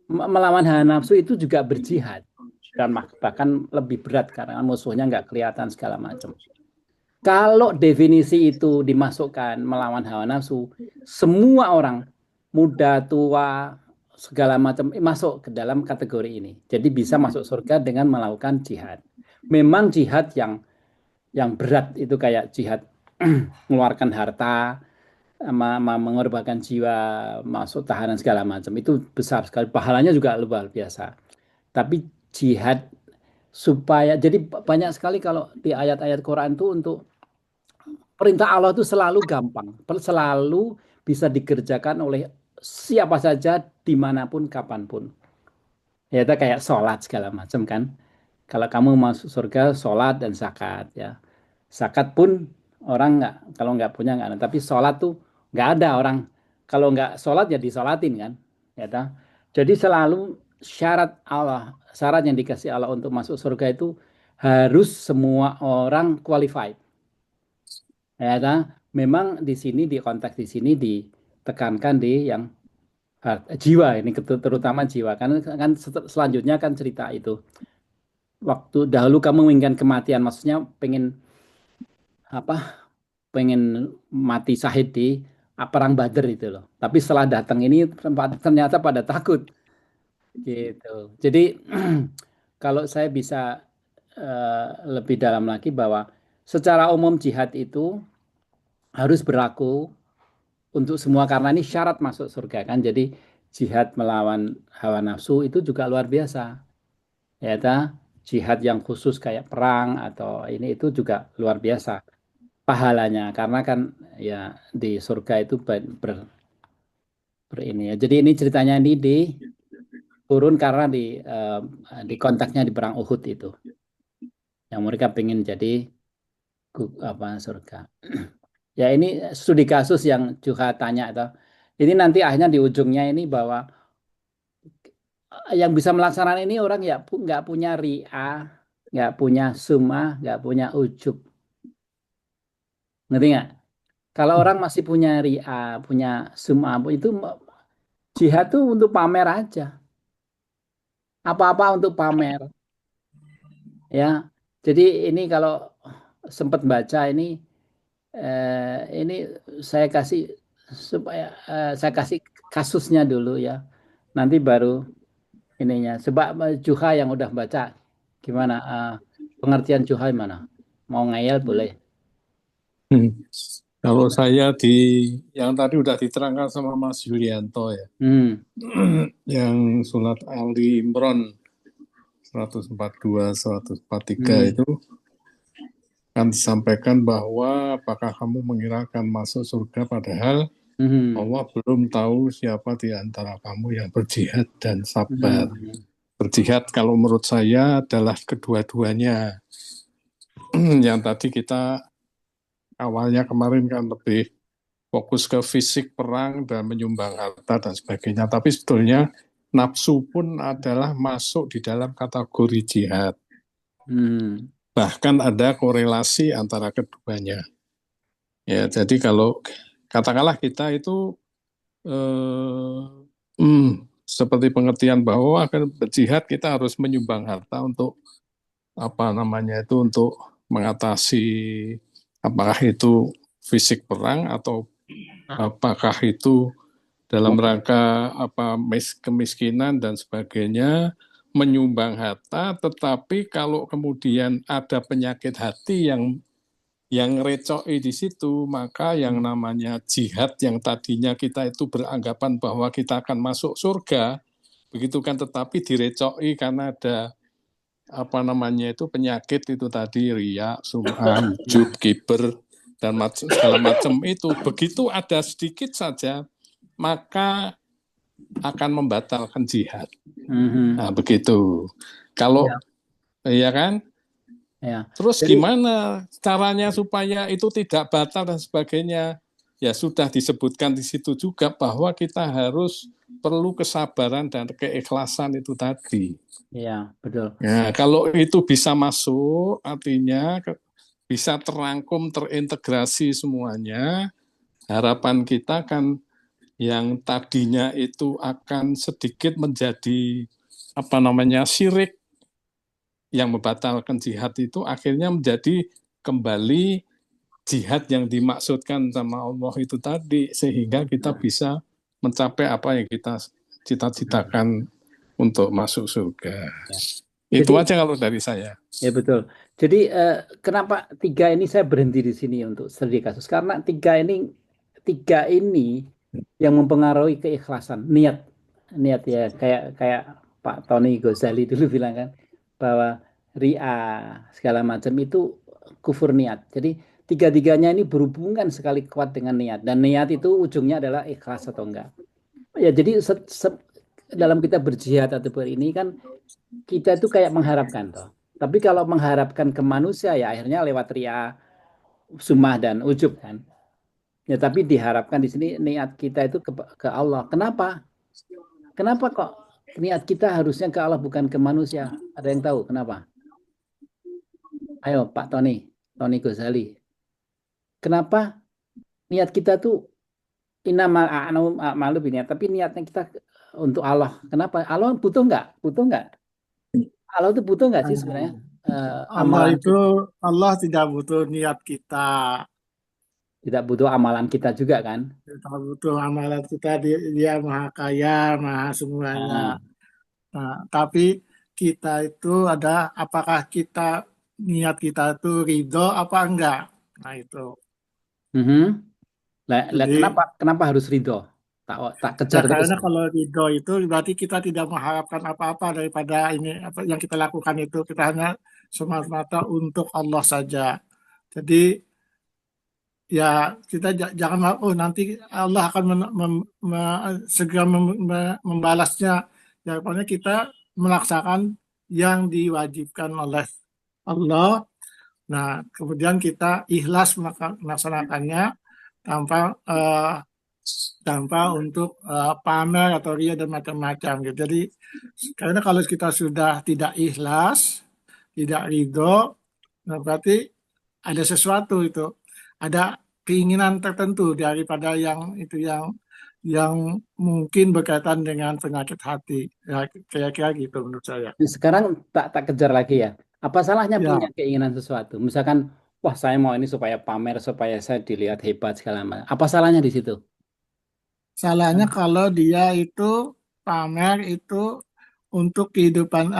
melawan hawa nafsu itu juga berjihad dan bahkan lebih berat karena musuhnya nggak kelihatan segala macam. Kalau definisi itu dimasukkan melawan hawa nafsu, semua orang muda tua segala macam masuk ke dalam kategori ini. Jadi bisa masuk surga dengan melakukan jihad. Memang jihad yang berat itu kayak jihad mengeluarkan harta, mengorbankan jiwa, masuk tahanan segala macam itu besar sekali. Pahalanya juga luar biasa. Tapi jihad supaya jadi banyak sekali kalau di ayat-ayat Quran itu untuk perintah Allah itu selalu gampang, selalu bisa dikerjakan oleh siapa saja dimanapun kapanpun. Ya itu kayak sholat segala macam kan. Kalau kamu masuk surga sholat dan zakat ya. Zakat pun orang nggak kalau nggak punya nggak ada. Tapi sholat tuh nggak ada orang kalau nggak sholat ya disolatin kan. Ya toh. Jadi selalu syarat yang dikasih Allah untuk masuk surga itu harus semua orang qualified. Ya toh. Memang di sini di konteks di sini ditekankan di yang jiwa ini terutama jiwa kan selanjutnya kan cerita itu waktu dahulu kamu menginginkan kematian maksudnya pengen mati syahid di perang Badar itu loh tapi setelah datang ini ternyata pada takut gitu jadi kalau saya bisa lebih dalam lagi bahwa secara umum jihad itu harus berlaku untuk semua karena ini syarat masuk surga kan jadi jihad melawan hawa nafsu itu juga luar biasa ya jihad yang khusus kayak perang atau ini itu juga luar biasa pahalanya karena kan ya di surga itu ini ya jadi ini ceritanya ini turun karena di kontaknya di perang Uhud itu yang mereka pengen jadi surga ya ini studi kasus yang juga tanya atau ini nanti akhirnya di ujungnya ini bahwa yang bisa melaksanakan ini orang ya nggak punya ria, nggak punya sum'ah, nggak punya ujub. Ngerti nggak? Kalau orang masih punya ria, punya sum'ah, itu jihad tuh untuk pamer aja. Apa-apa untuk pamer. Ya, jadi ini kalau sempat baca ini saya kasih supaya saya kasih kasusnya dulu ya. Nanti baru ininya. Sebab Juha yang udah baca gimana pengertian Juha gimana? Mau ngayal boleh. Kalau saya yang tadi udah diterangkan sama Mas Yulianto ya, yang surat Ali Imran 142, 143 itu kan disampaikan bahwa apakah kamu mengira akan masuk surga padahal Allah belum tahu siapa di antara kamu yang berjihad dan sabar. Berjihad kalau menurut saya adalah kedua-duanya. Yang tadi kita awalnya kemarin kan lebih fokus ke fisik perang dan menyumbang harta dan sebagainya. Tapi sebetulnya nafsu pun adalah masuk di dalam kategori jihad. Bahkan ada korelasi antara keduanya. Ya, jadi kalau katakanlah kita itu seperti pengertian bahwa akan berjihad kita harus menyumbang harta untuk untuk mengatasi apakah itu fisik perang atau apakah itu dalam rangka kemiskinan dan sebagainya menyumbang harta, tetapi kalau kemudian ada penyakit hati yang recoi di situ, maka yang namanya jihad yang tadinya kita itu beranggapan bahwa kita akan masuk surga, begitu kan, tetapi direcoi karena ada penyakit itu tadi, riya, sum'ah, ujub, kiber, dan segala macam itu. Begitu ada sedikit saja, maka akan membatalkan jihad. Nah, begitu. Kalau ya kan? Ya. Terus gimana caranya supaya itu tidak batal dan sebagainya? Ya sudah disebutkan di situ juga bahwa kita harus perlu kesabaran dan keikhlasan itu tadi. Iya, betul. Ya, kalau itu bisa masuk, artinya bisa terangkum, terintegrasi semuanya. Harapan kita kan yang tadinya itu akan sedikit menjadi syirik yang membatalkan jihad itu akhirnya menjadi kembali jihad yang dimaksudkan sama Allah itu tadi, sehingga kita bisa mencapai apa yang kita cita-citakan untuk masuk surga. Ya. Itu Jadi, aja kalau dari saya. ya betul. Jadi kenapa 3 ini saya berhenti di sini untuk studi kasus? Karena tiga ini yang mempengaruhi keikhlasan, niat ya, kayak Pak Tony Ghazali dulu bilang kan bahwa ria segala macam itu kufur niat. Jadi tiga-tiganya ini berhubungan sekali kuat dengan niat, dan niat itu ujungnya adalah ikhlas atau enggak. Ya jadi dalam kita berjihad atau ini kan kita itu kayak mengharapkan toh. Tapi kalau mengharapkan ke manusia ya akhirnya lewat ria, sumah dan ujub kan. Ya tapi diharapkan di sini niat kita itu ke Allah. Kenapa? Kenapa kok niat kita harusnya ke Allah bukan ke manusia? Ada yang tahu kenapa? Ayo Pak Tony Ghazali. Kenapa niat kita tuh innamal a'malu binniyat, tapi niatnya kita untuk Allah. Kenapa? Allah butuh nggak? Allah itu butuh nggak sih sebenarnya? Allah tidak butuh niat kita. Tidak butuh amalan kita juga kan? Tidak butuh amalan kita. Dia maha kaya, maha semuanya. Nah, tapi kita itu apakah niat kita itu ridho apa enggak? Nah itu. Jadi, kenapa harus ridho? Tak kejar terus. Karena kalau ridho itu berarti kita tidak mengharapkan apa-apa daripada ini apa yang kita lakukan itu, kita hanya semata-mata untuk Allah saja. Jadi ya kita jangan nanti Allah akan segera membalasnya. Ya, pokoknya kita melaksanakan yang diwajibkan oleh Allah. Nah, kemudian kita ikhlas melaksanakannya tanpa untuk pamer atau ria dan macam-macam gitu. Jadi karena kalau kita sudah tidak ikhlas, tidak ridho, nah berarti ada sesuatu itu, ada keinginan tertentu daripada yang mungkin berkaitan dengan penyakit hati. Ya, kira-kira gitu menurut saya. Sekarang tak kejar lagi ya. Apa salahnya punya keinginan sesuatu? Misalkan, wah saya mau ini supaya pamer, supaya saya dilihat hebat segala macam. Apa salahnya di situ? Salahnya kalau dia itu pamer itu untuk kehidupan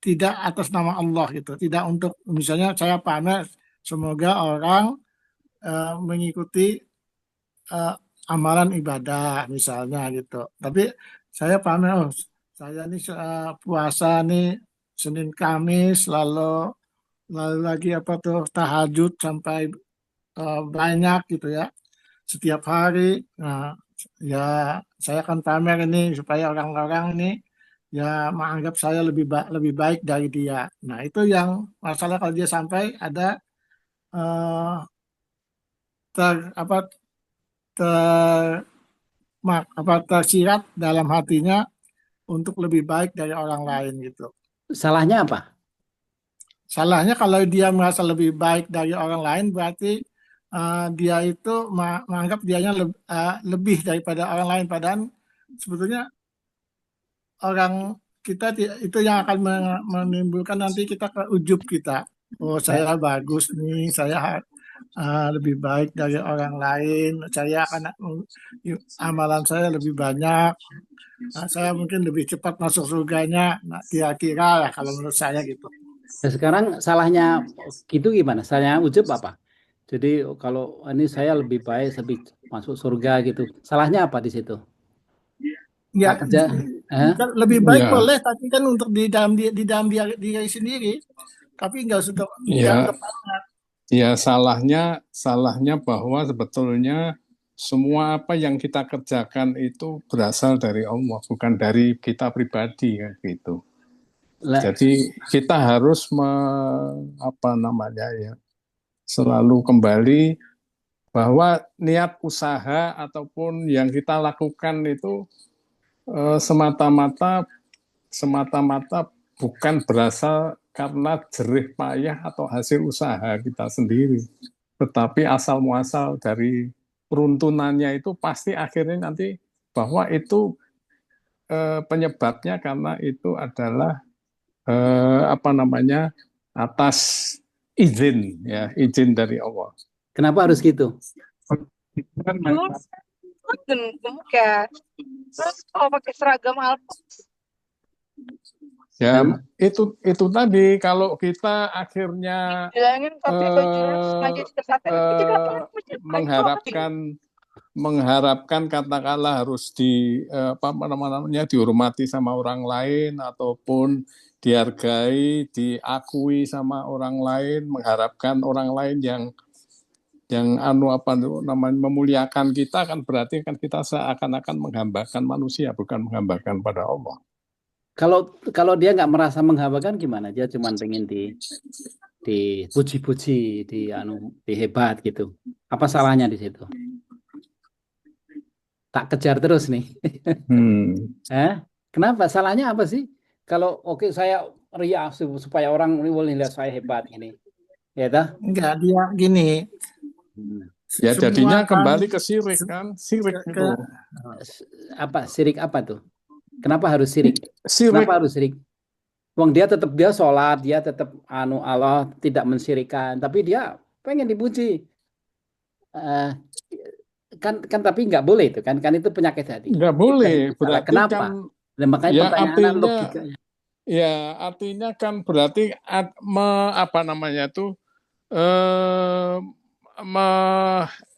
tidak atas nama Allah gitu, tidak untuk misalnya saya pamer semoga orang mengikuti amalan ibadah misalnya gitu. Tapi saya pamer saya nih puasa nih Senin Kamis lalu lagi tahajud sampai banyak gitu ya setiap hari. Nah, ya saya akan pamer ini supaya orang-orang ini ya menganggap saya lebih baik dari dia. Nah itu yang masalah kalau dia sampai ada tersirat dalam hatinya untuk lebih baik dari orang lain gitu. Salahnya apa? Salahnya kalau dia merasa lebih baik dari orang lain berarti dia itu menganggap dianya lebih daripada orang lain, padahal sebetulnya orang kita itu yang akan menimbulkan nanti kita ke ujub kita. Oh saya bagus nih, saya lebih baik dari orang lain, saya akan amalan saya lebih banyak, saya mungkin lebih cepat masuk surganya. Nah, kira-kira lah kalau menurut saya gitu. Nah, sekarang salahnya gitu gimana? Salahnya ujub apa? Jadi kalau ini saya lebih baik, lebih masuk surga gitu. Salahnya apa di situ? Ya, lebih baik boleh, tapi kan untuk di dalam diri sendiri. Tapi nggak sudah. Ya, salahnya bahwa sebetulnya semua apa yang kita kerjakan itu berasal dari Allah, bukan dari kita pribadi kan gitu. Jadi kita harus selalu kembali bahwa niat usaha ataupun yang kita lakukan itu semata-mata bukan berasal karena jerih payah atau hasil usaha kita sendiri, tetapi asal muasal dari peruntunannya itu pasti akhirnya nanti bahwa itu penyebabnya karena itu adalah atas izin dari Allah. Kenapa harus gitu? gemuk ya. Terus kalau pakai seragam alpaks, Ya, Sama. itu tadi kalau kita akhirnya bilangin pakai bajunya sengaja ditempatin. Itu juga mengharapkan katakanlah harus apa namanya dihormati sama orang lain ataupun dihargai, diakui sama orang lain, mengharapkan orang lain yang memuliakan kita, kan berarti kan kita seakan-akan menghambakan manusia, bukan menghambakan pada Allah. Kalau dia nggak merasa menghambakan gimana? Dia cuma pengen dipuji-puji, dihebat gitu. Apa salahnya di situ? Tak kejar terus nih. Kenapa? Salahnya apa sih? Kalau oke saya ria supaya orang boleh lihat saya hebat ini. Ya dah? Enggak, dia gini. Ya jadinya kembali ke sirik kan? Sirik itu. Apa? Sirik apa tuh? Kenapa harus sirik? Kenapa harus sirik? Wong dia sholat, dia tetap Allah tidak mensyirikan, tapi dia pengen dipuji. Kan tapi nggak boleh itu kan itu penyakit hati. Nggak boleh. Berarti kenapa? Kan, dan makanya ya pertanyaan logikanya. Ya artinya kan berarti apa namanya itu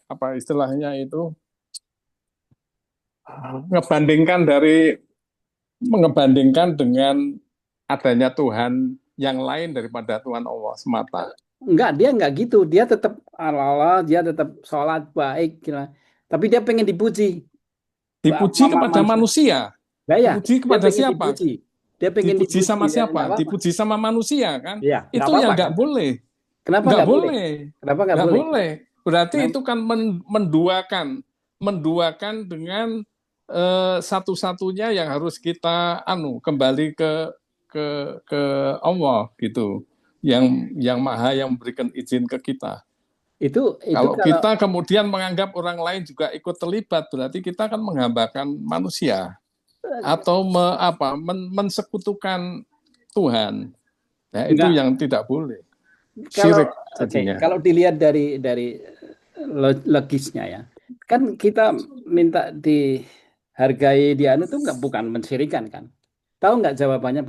apa istilahnya itu mengebandingkan dengan adanya Tuhan yang lain daripada Tuhan Allah semata. Enggak, dia enggak gitu. Dia tetap Allah, dia tetap sholat baik, tapi dia pengen dipuji. Dipuji kepada manusia. Ya, dipuji kepada siapa? Dia pengen dipuji sama siapa? Dipuji sama manusia kan? Ya, itu yang nggak boleh. Kenapa nggak boleh? Kenapa nggak boleh? Berarti itu kan menduakan dengan satu-satunya yang harus kita kembali ke Allah gitu, yang maha yang memberikan izin ke kita. Itu kalau kita kemudian menganggap orang lain juga ikut terlibat, berarti kita kan menghambakan manusia atau mensekutukan Tuhan. Ya, itu yang tidak boleh. Syirik jadinya. Kalau dilihat dari logisnya ya, kan kita minta dihargai itu bukan mensyirikan kan? Tahu nggak jawabannya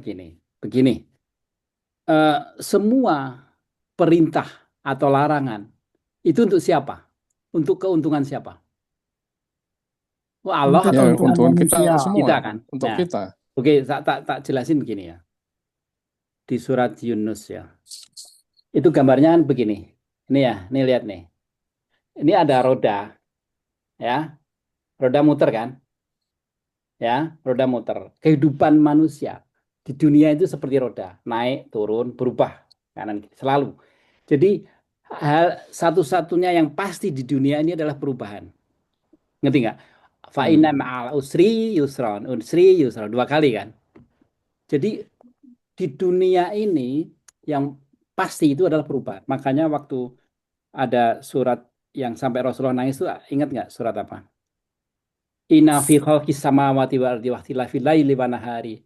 begini. Semua perintah atau larangan itu untuk siapa? Untuk keuntungan siapa? Allah untuk atau keuntungan kita semua? Kita kan. Untuk kita. Oke, tak jelasin begini ya. Di surat Yunus ya. Itu gambarnya kan begini. Ini ya, nih lihat nih. Ini ada roda. Ya. Roda muter kan? Ya, roda muter. Kehidupan manusia di dunia itu seperti roda, naik, turun, berubah kanan kiri selalu. Jadi hal satu-satunya yang pasti di dunia ini adalah perubahan. Ngerti nggak? Fa inna ma'al usri yusron, dua kali kan. Jadi di dunia ini yang pasti itu adalah perubahan. Makanya waktu ada surat yang sampai Rasulullah nangis itu, ingat nggak surat apa? Inna fi khalqis samawati wal ardi wa ikhtilafil laili wan nahari.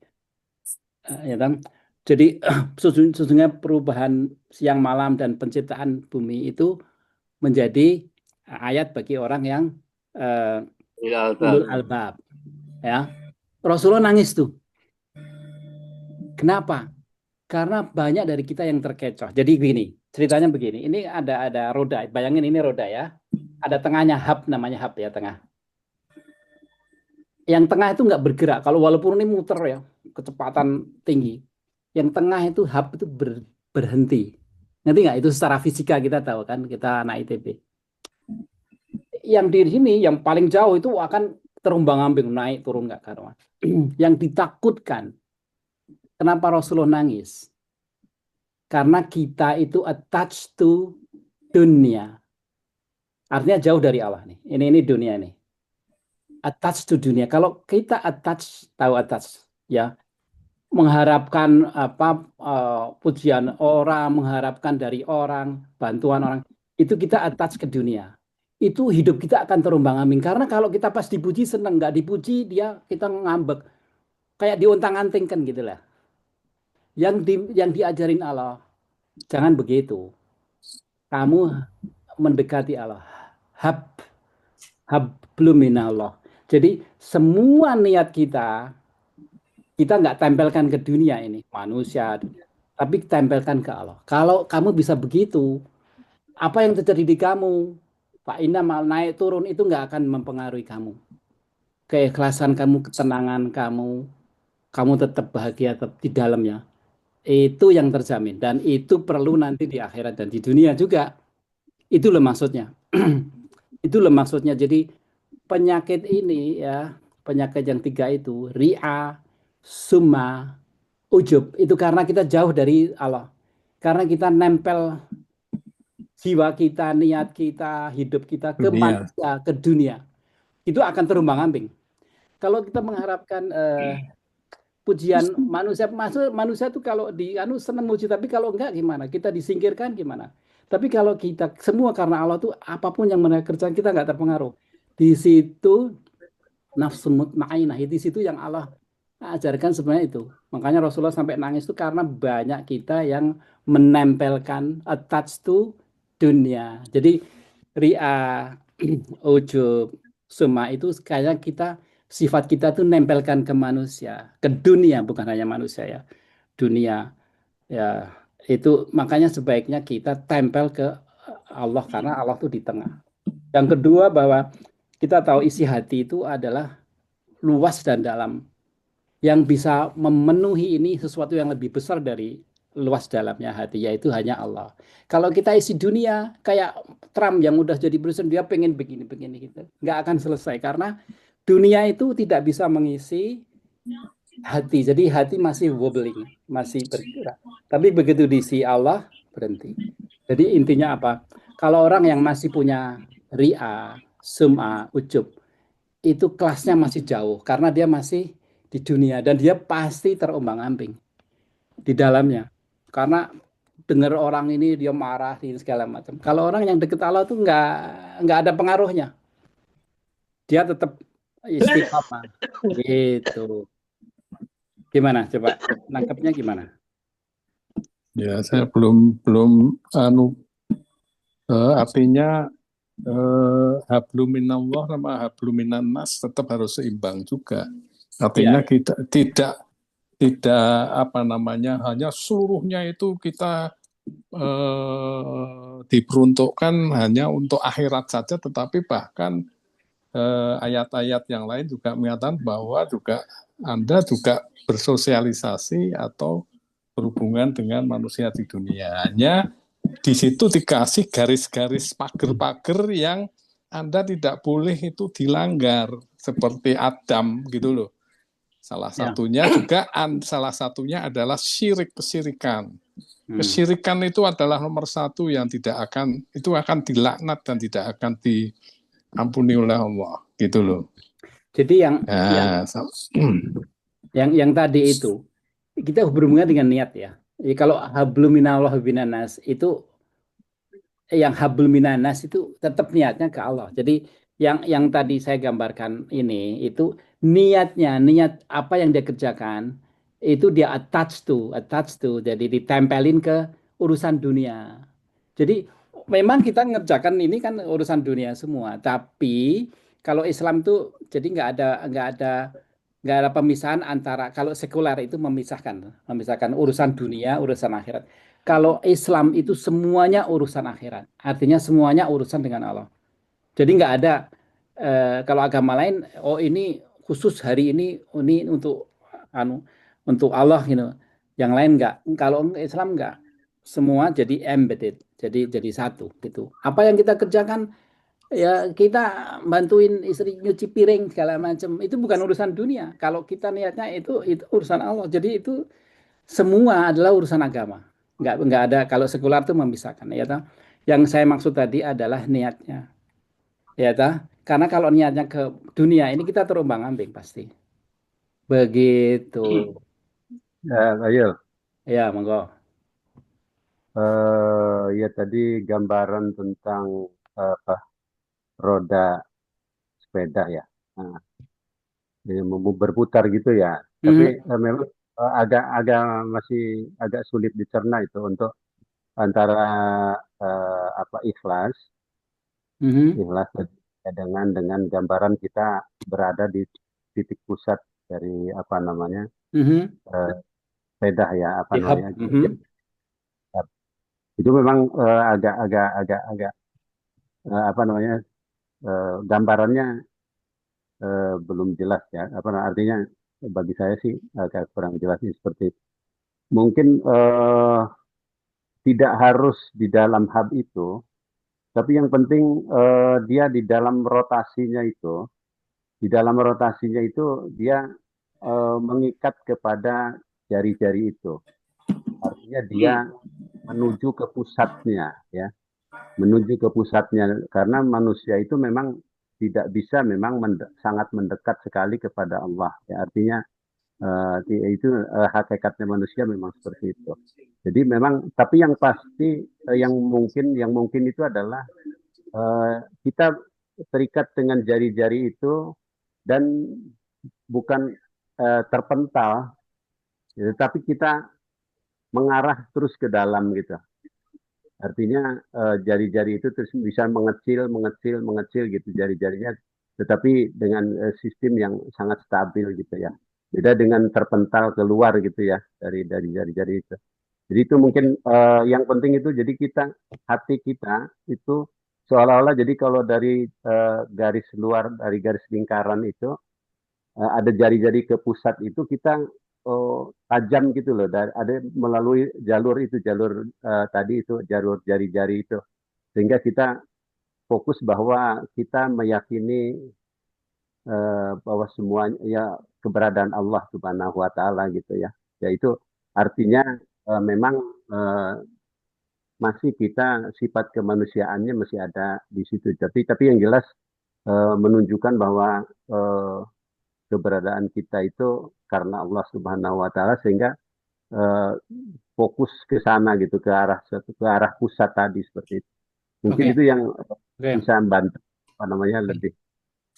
Ya kan? Jadi sesungguhnya perubahan siang malam dan penciptaan bumi itu menjadi ayat bagi orang yang ulul albab. Ya. Rasulullah nangis tuh. Kenapa? Karena banyak dari kita yang terkecoh. Jadi gini, ceritanya begini. Ini ada roda. Bayangin ini roda ya. Ada tengahnya hub, namanya hub ya, tengah. Yang tengah itu nggak bergerak. Kalau walaupun ini muter ya, kecepatan tinggi. Yang tengah itu hub itu berhenti. Ngerti nggak? Itu secara fisika kita tahu kan, kita anak ITB. Yang di sini, yang paling jauh itu akan terombang-ambing, naik turun nggak karuan. Yang ditakutkan, kenapa Rasulullah nangis? Karena kita itu attached to dunia. Artinya jauh dari Allah nih. Ini dunia nih. Attached to dunia. Kalau kita tahu attach ya, mengharapkan pujian orang, mengharapkan dari orang, bantuan orang, itu kita attach ke dunia. Itu hidup kita akan terombang-ambing. Karena kalau kita pas dipuji seneng, nggak dipuji kita ngambek. Kayak diontang-anting kan gitu lah. Yang diajarin Allah, jangan begitu. Kamu mendekati Allah. hablum minallah. Jadi semua niat kita nggak tempelkan ke dunia ini, manusia, tapi tempelkan ke Allah. Kalau kamu bisa begitu, apa yang terjadi di kamu, Pak Indah mal naik turun itu nggak akan mempengaruhi kamu. Keikhlasan kamu, ketenangan kamu, kamu tetap bahagia tetap di dalamnya. Itu yang terjamin dan itu perlu nanti di akhirat dan di dunia juga. Itu loh maksudnya. Itu loh maksudnya. Jadi penyakit ini ya, penyakit yang tiga itu, ria, summa, ujub, itu karena kita jauh dari Allah. Karena kita nempel jiwa kita, niat kita, hidup kita ke Dunia. manusia, ke dunia. Itu akan terumbang-ambing. Kalau kita mengharapkan pujian manusia, manusia itu kalau di anu senang muji, tapi kalau enggak gimana? Kita disingkirkan gimana? Tapi kalau kita semua karena Allah tuh apapun yang mereka kerjakan kita nggak terpengaruh. Di situ nafsu mutmainah, di situ yang Allah ajarkan sebenarnya itu. Makanya Rasulullah sampai nangis itu karena banyak kita yang menempelkan attach to dunia. Jadi ria, ujub, summa itu kayaknya kita sifat kita tuh nempelkan ke manusia, ke dunia, bukan hanya manusia ya, dunia ya. Itu makanya sebaiknya kita tempel ke Allah karena Allah tuh di tengah. Yang kedua bahwa kita tahu isi hati itu adalah luas dan dalam. Yang bisa memenuhi ini sesuatu yang lebih besar dari luas dalamnya hati, yaitu hanya Allah. Kalau kita isi dunia kayak Trump yang udah jadi presiden, dia pengen begini-begini gitu, nggak akan selesai karena dunia itu tidak bisa mengisi hati. Jadi hati masih wobbling, masih bergerak. Tapi begitu diisi Allah berhenti. Jadi intinya apa? Kalau orang yang masih punya ria, sum'a, ujub, itu kelasnya masih jauh karena dia masih di dunia dan dia pasti terombang-ambing di dalamnya. Karena dengar orang ini dia marah di segala macam. Kalau orang yang deket Allah tuh nggak ada pengaruhnya. Dia tetap istiqamah. Gitu. Gimana? Coba nangkepnya gimana? Ya, saya belum artinya hablum minallah sama hablum minannas tetap harus seimbang juga. Artinya Ya. kita tidak apa namanya hanya seluruhnya itu kita diperuntukkan hanya untuk akhirat saja, tetapi bahkan ayat-ayat yang lain juga mengatakan bahwa juga Anda juga bersosialisasi atau berhubungan dengan manusia di dunia. Hanya di situ dikasih garis-garis pagar-pagar yang Anda tidak boleh itu dilanggar seperti Adam gitu loh. Salah satunya salah satunya adalah kesirikan. Kesirikan itu adalah nomor satu yang akan dilaknat dan tidak akan diampuni oleh Allah gitu loh. Jadi yang tadi itu kita berhubungan dengan niat ya. Jadi kalau hablum minallah binanas itu yang hablum minanas itu tetap niatnya ke Allah. Jadi yang tadi saya gambarkan ini itu niat apa yang dia kerjakan itu dia attach to jadi ditempelin ke urusan dunia. Jadi memang kita ngerjakan ini kan urusan dunia semua, tapi kalau Islam tuh jadi nggak ada pemisahan antara kalau sekuler itu memisahkan urusan dunia, urusan akhirat. Kalau Islam itu semuanya urusan akhirat, artinya semuanya urusan dengan Allah. Jadi nggak ada kalau agama lain, oh ini khusus hari ini untuk Allah gitu. Yang lain nggak. Kalau Islam nggak, semua jadi embedded, jadi satu gitu. Apa yang kita kerjakan ya kita bantuin istri nyuci piring segala macam itu bukan urusan dunia. Kalau kita niatnya itu urusan Allah. Jadi itu semua adalah urusan agama. Nggak ada kalau sekular itu memisahkan ya toh. Yang saya maksud tadi adalah niatnya. Ya toh. Karena kalau niatnya ke dunia ini kita terombang-ambing pasti. Begitu. Ayo. Ya, monggo. Ya tadi gambaran tentang roda sepeda ya. Nah, berputar gitu ya. Tapi memang agak masih agak sulit dicerna itu untuk antara ikhlas ya, dengan gambaran kita berada di titik pusat dari apa namanya pedah ya apa namanya itu memang agak apa namanya gambarannya belum jelas ya apa artinya bagi saya sih agak kurang jelas seperti itu. Mungkin tidak harus di dalam hub itu, tapi yang penting dia di dalam rotasinya itu, dia mengikat kepada jari-jari itu. Artinya dia menuju ke pusatnya, ya, menuju ke pusatnya. Karena manusia itu memang tidak bisa memang sangat mendekat sekali kepada Allah. Ya, artinya itu hakikatnya manusia memang seperti itu. Jadi memang, tapi yang pasti yang mungkin itu adalah kita terikat dengan jari-jari itu dan bukan terpental, ya, tapi kita mengarah terus ke dalam gitu. Artinya jari-jari itu terus bisa mengecil gitu jari-jarinya, tetapi dengan sistem yang sangat stabil gitu ya. Beda dengan terpental keluar gitu ya dari jari-jari itu. Jadi itu mungkin yang penting itu jadi hati kita itu seolah-olah jadi kalau dari garis luar dari garis lingkaran itu ada jari-jari ke pusat itu kita tajam gitu loh. Ada melalui jalur tadi itu jalur jari-jari itu sehingga kita fokus bahwa kita meyakini bahwa semuanya ya keberadaan Allah Subhanahu wa taala gitu ya. Yaitu artinya memang masih kita sifat kemanusiaannya masih ada di situ. Tapi yang jelas menunjukkan bahwa keberadaan kita itu karena Allah Subhanahu wa taala sehingga fokus ke sana gitu ke arah pusat tadi seperti itu. Mungkin itu yang bisa membantu apa namanya lebih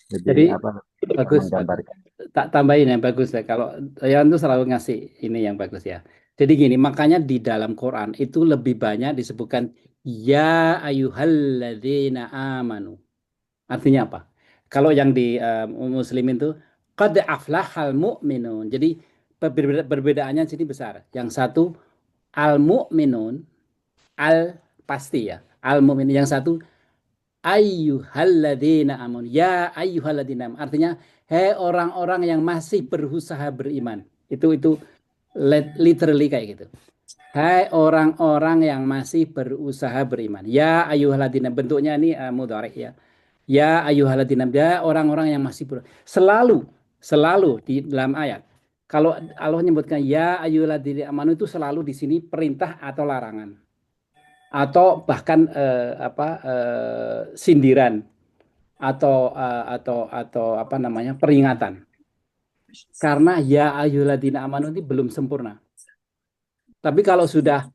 jadi apa bagus, menggambarkan. Tak tambahin yang bagus ya. Kalau Yan tuh selalu ngasih ini yang bagus ya. Jadi gini, makanya di dalam Quran itu lebih banyak disebutkan ya ayyuhalladzina amanu. Artinya apa? Kalau yang di muslimin tuh qad aflahal mu'minun. Jadi perbedaannya sini besar. Yang satu al mu'minun, al pasti ya. Al mu'min. Yang satu ayyuhalladzina amun. Ya ayyuhalladzina amun. Artinya hei orang-orang yang masih berusaha beriman. Itu literally kayak gitu. Hai orang-orang yang masih berusaha beriman. Ya ayyuhalladzina, bentuknya ini mudhari ya. Ya ayyuhalladzina, ya orang-orang yang masih selalu di dalam ayat. Kalau Allah menyebutkan ya ayyuhalladzina amanu itu selalu di sini perintah atau larangan. Atau bahkan sindiran atau apa namanya peringatan. Karena ya ayyuhalladzina amanu ini belum sempurna. Tapi kalau sudah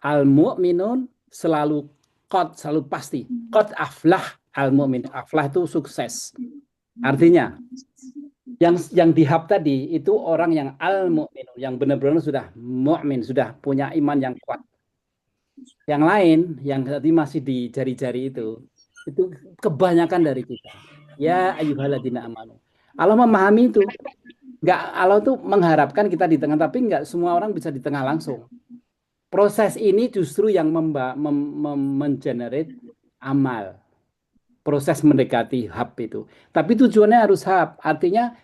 al mu'minun selalu pasti. Qad aflah al mu'min. Aflah itu sukses. Artinya yang dihab tadi itu orang yang al mu'minun, yang benar-benar sudah mu'min, sudah punya iman yang kuat. Yang lain yang tadi masih di jari-jari itu kebanyakan dari kita. Ya ayyuhalladzina amanu. Allah memahami itu. Allah tuh mengharapkan kita di tengah, tapi enggak semua orang bisa di tengah langsung. Proses ini justru yang mengenerate amal. Proses mendekati hub itu. Tapi tujuannya harus hub. Artinya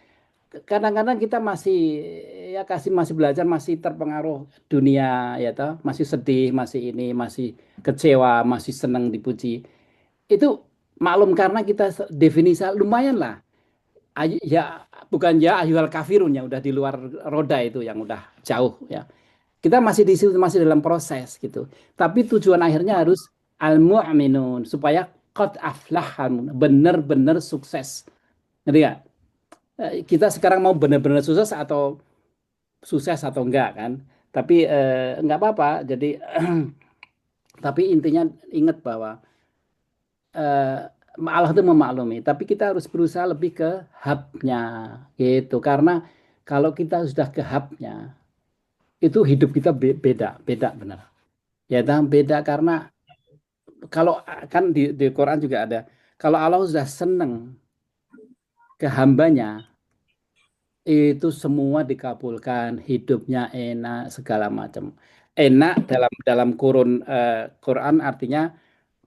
kadang-kadang kita masih belajar, masih terpengaruh dunia ya toh, masih sedih, masih kecewa, masih senang dipuji. Itu maklum karena kita definisi lumayan lah. Ya bukan ya ayyuhal kafirun yang udah di luar roda itu yang udah jauh ya. Kita masih di situ, masih dalam proses gitu. Tapi tujuan akhirnya harus al-mu'minun supaya qad aflah, benar-benar sukses. Ngerti gak? Kita sekarang mau benar-benar sukses atau enggak kan? Tapi enggak apa-apa. Jadi tapi intinya ingat bahwa Allah itu memaklumi, tapi kita harus berusaha lebih ke hubnya gitu. Karena kalau kita sudah ke hubnya, itu hidup kita beda benar. Ya, beda karena kalau kan di Quran juga ada Kalau Allah sudah senang ke hambanya, itu semua dikabulkan, hidupnya enak, segala macam. Enak dalam Quran artinya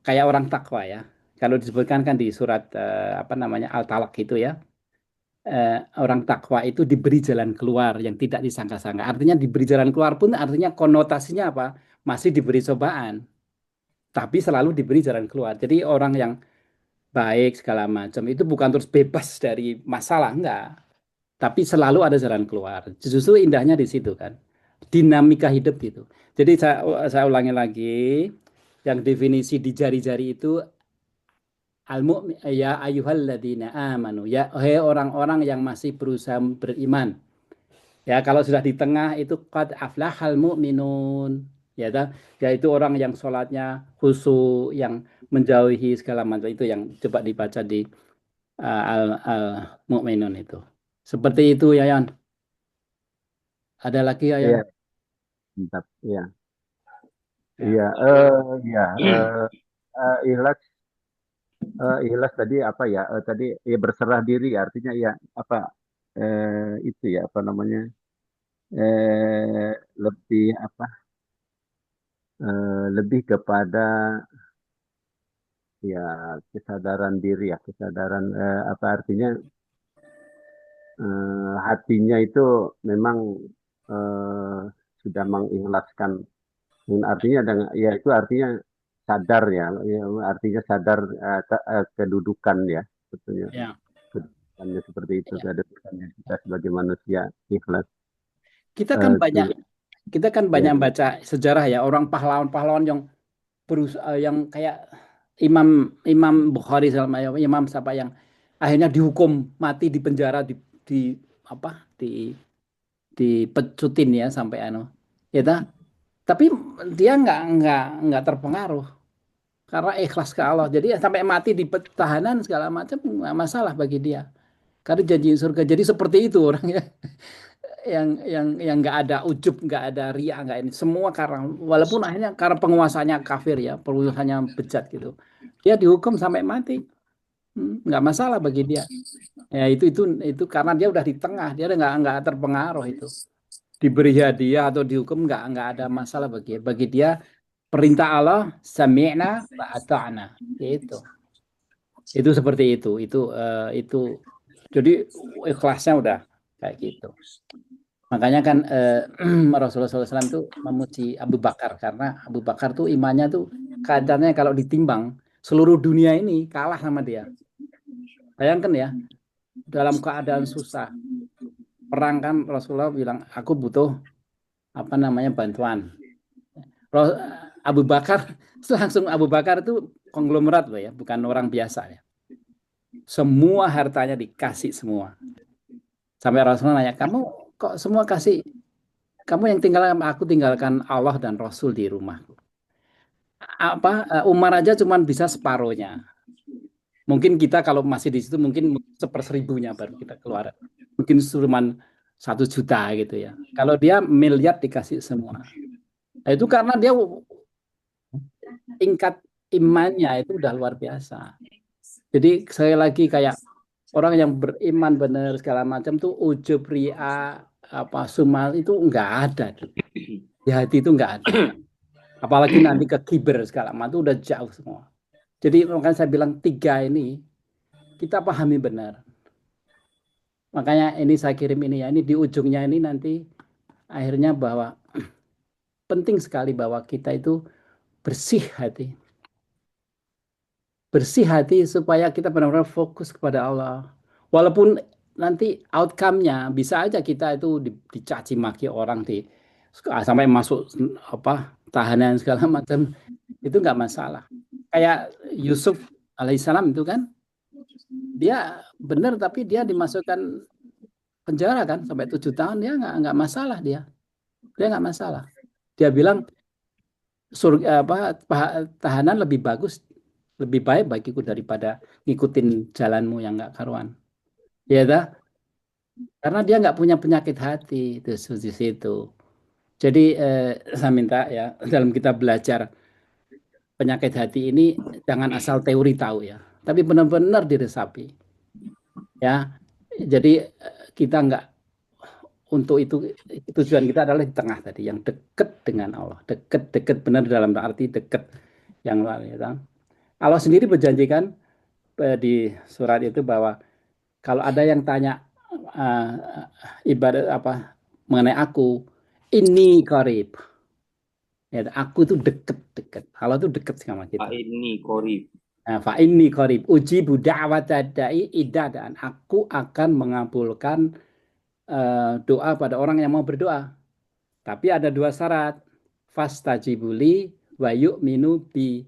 kayak orang takwa ya. Kalau disebutkan kan di surat apa namanya Al-Talaq itu ya, orang takwa itu diberi jalan keluar yang tidak disangka-sangka. Artinya diberi jalan keluar pun artinya konotasinya apa? Masih diberi cobaan, tapi selalu diberi jalan keluar. Jadi orang yang baik segala macam itu bukan terus bebas dari masalah, enggak. Tapi selalu ada jalan keluar. Justru indahnya di situ kan. Dinamika hidup gitu. Jadi saya ulangi lagi, yang definisi di jari-jari itu al-mu'min ya ayyuhalladzina amanu ya hai orang-orang yang masih berusaha beriman. Ya kalau sudah di tengah itu qad aflahal mu'minun. Ya yaitu orang yang sholatnya khusyuk, yang menjauhi segala macam itu yang coba dibaca di al-mu'minun itu. Seperti itu ya Yan. Ada lagi ya Yan? Iya, mantap. Iya. Iya, iya, ikhlas, ikhlas tadi apa ya? Tadi ya berserah diri, artinya ya apa? Itu ya apa namanya? Lebih apa? Lebih kepada ya kesadaran diri ya, kesadaran apa artinya? Hatinya itu memang eh, sudah mengikhlaskan. Artinya dengan ya itu artinya sadar ya, ya artinya sadar kedudukan ya, sebetulnya Ya. kedudukannya seperti itu, kedudukannya kita sebagai manusia ikhlas. Kita kan Juga, banyak ya, baca sejarah ya orang pahlawan-pahlawan yang yang kayak Imam Bukhari sama Imam siapa yang akhirnya dihukum mati di penjara di apa dipecutin ya sampai ya tapi dia nggak terpengaruh karena ikhlas ke Allah jadi sampai mati di tahanan segala macam nggak masalah bagi dia karena janji surga jadi seperti itu orangnya yang nggak ada ujub, nggak ada ria, nggak ini semua karena walaupun akhirnya karena penguasanya kafir ya, penguasanya bejat gitu, dia dihukum sampai mati, nggak masalah bagi dia. Ya itu karena dia udah di tengah, dia udah nggak terpengaruh itu, diberi hadiah atau dihukum nggak ada masalah bagi dia perintah Allah sami'na wa ata'na itu seperti itu jadi ikhlasnya udah kayak gitu. Makanya kan Rasulullah SAW itu memuji Abu Bakar karena Abu Bakar tuh imannya tuh kadarnya kalau ditimbang seluruh dunia ini kalah sama dia. Bayangkan ya, dalam keadaan susah, perang kan Rasulullah bilang aku butuh apa namanya bantuan. Abu Bakar langsung Abu Bakar itu konglomerat loh ya, bukan orang biasa ya. Semua hartanya dikasih semua. Sampai Rasulullah nanya, kamu kok semua kasih? Kamu yang aku tinggalkan Allah dan Rasul di rumah. Umar aja cuma bisa separuhnya. Mungkin kita kalau masih di situ mungkin seperseribunya baru kita keluar. Mungkin cuma 1 juta gitu ya. Kalau dia miliar dikasih semua. Nah, itu karena dia tingkat imannya itu udah luar biasa. Jadi sekali lagi kayak orang yang beriman benar segala macam tuh ujub ria apa sumal itu enggak ada di hati itu enggak ada. Apalagi nanti ke kiber segala macam itu udah jauh semua. Jadi makanya saya bilang 3 ini kita pahami benar. Makanya ini saya kirim ini ya, ini di ujungnya ini nanti akhirnya bahwa penting sekali bahwa kita itu bersih hati. Bersih hati supaya kita benar-benar fokus kepada Allah. Walaupun nanti outcome-nya bisa aja kita itu dicaci maki orang sampai masuk apa tahanan segala macam itu nggak masalah. Kayak Yusuf alaihissalam itu kan dia benar tapi dia dimasukkan penjara kan sampai 7 tahun dia nggak masalah dia nggak masalah. Dia bilang surga tahanan lebih bagus lebih baik bagiku daripada ngikutin jalanmu yang nggak karuan. Ya dah. Karena dia nggak punya penyakit hati itu di situ. Jadi saya minta ya dalam kita belajar penyakit hati ini jangan asal teori tahu ya. tapi benar-benar diresapi. Ya, jadi kita nggak, untuk itu tujuan kita adalah di tengah tadi, yang dekat dengan Allah, dekat benar dalam arti dekat yang lain. Ya. Allah sendiri berjanjikan di surat itu bahwa kalau ada yang tanya ibadah apa mengenai aku, ini qarib. Ya, aku itu dekat. Allah itu dekat sama kita. Ini qarib. Fa inni qarib ujibu da'wata da'i idza da'an. Aku akan mengabulkan doa pada orang yang mau berdoa. Tapi ada 2 syarat. Fastajibuli wa yu'minu bi.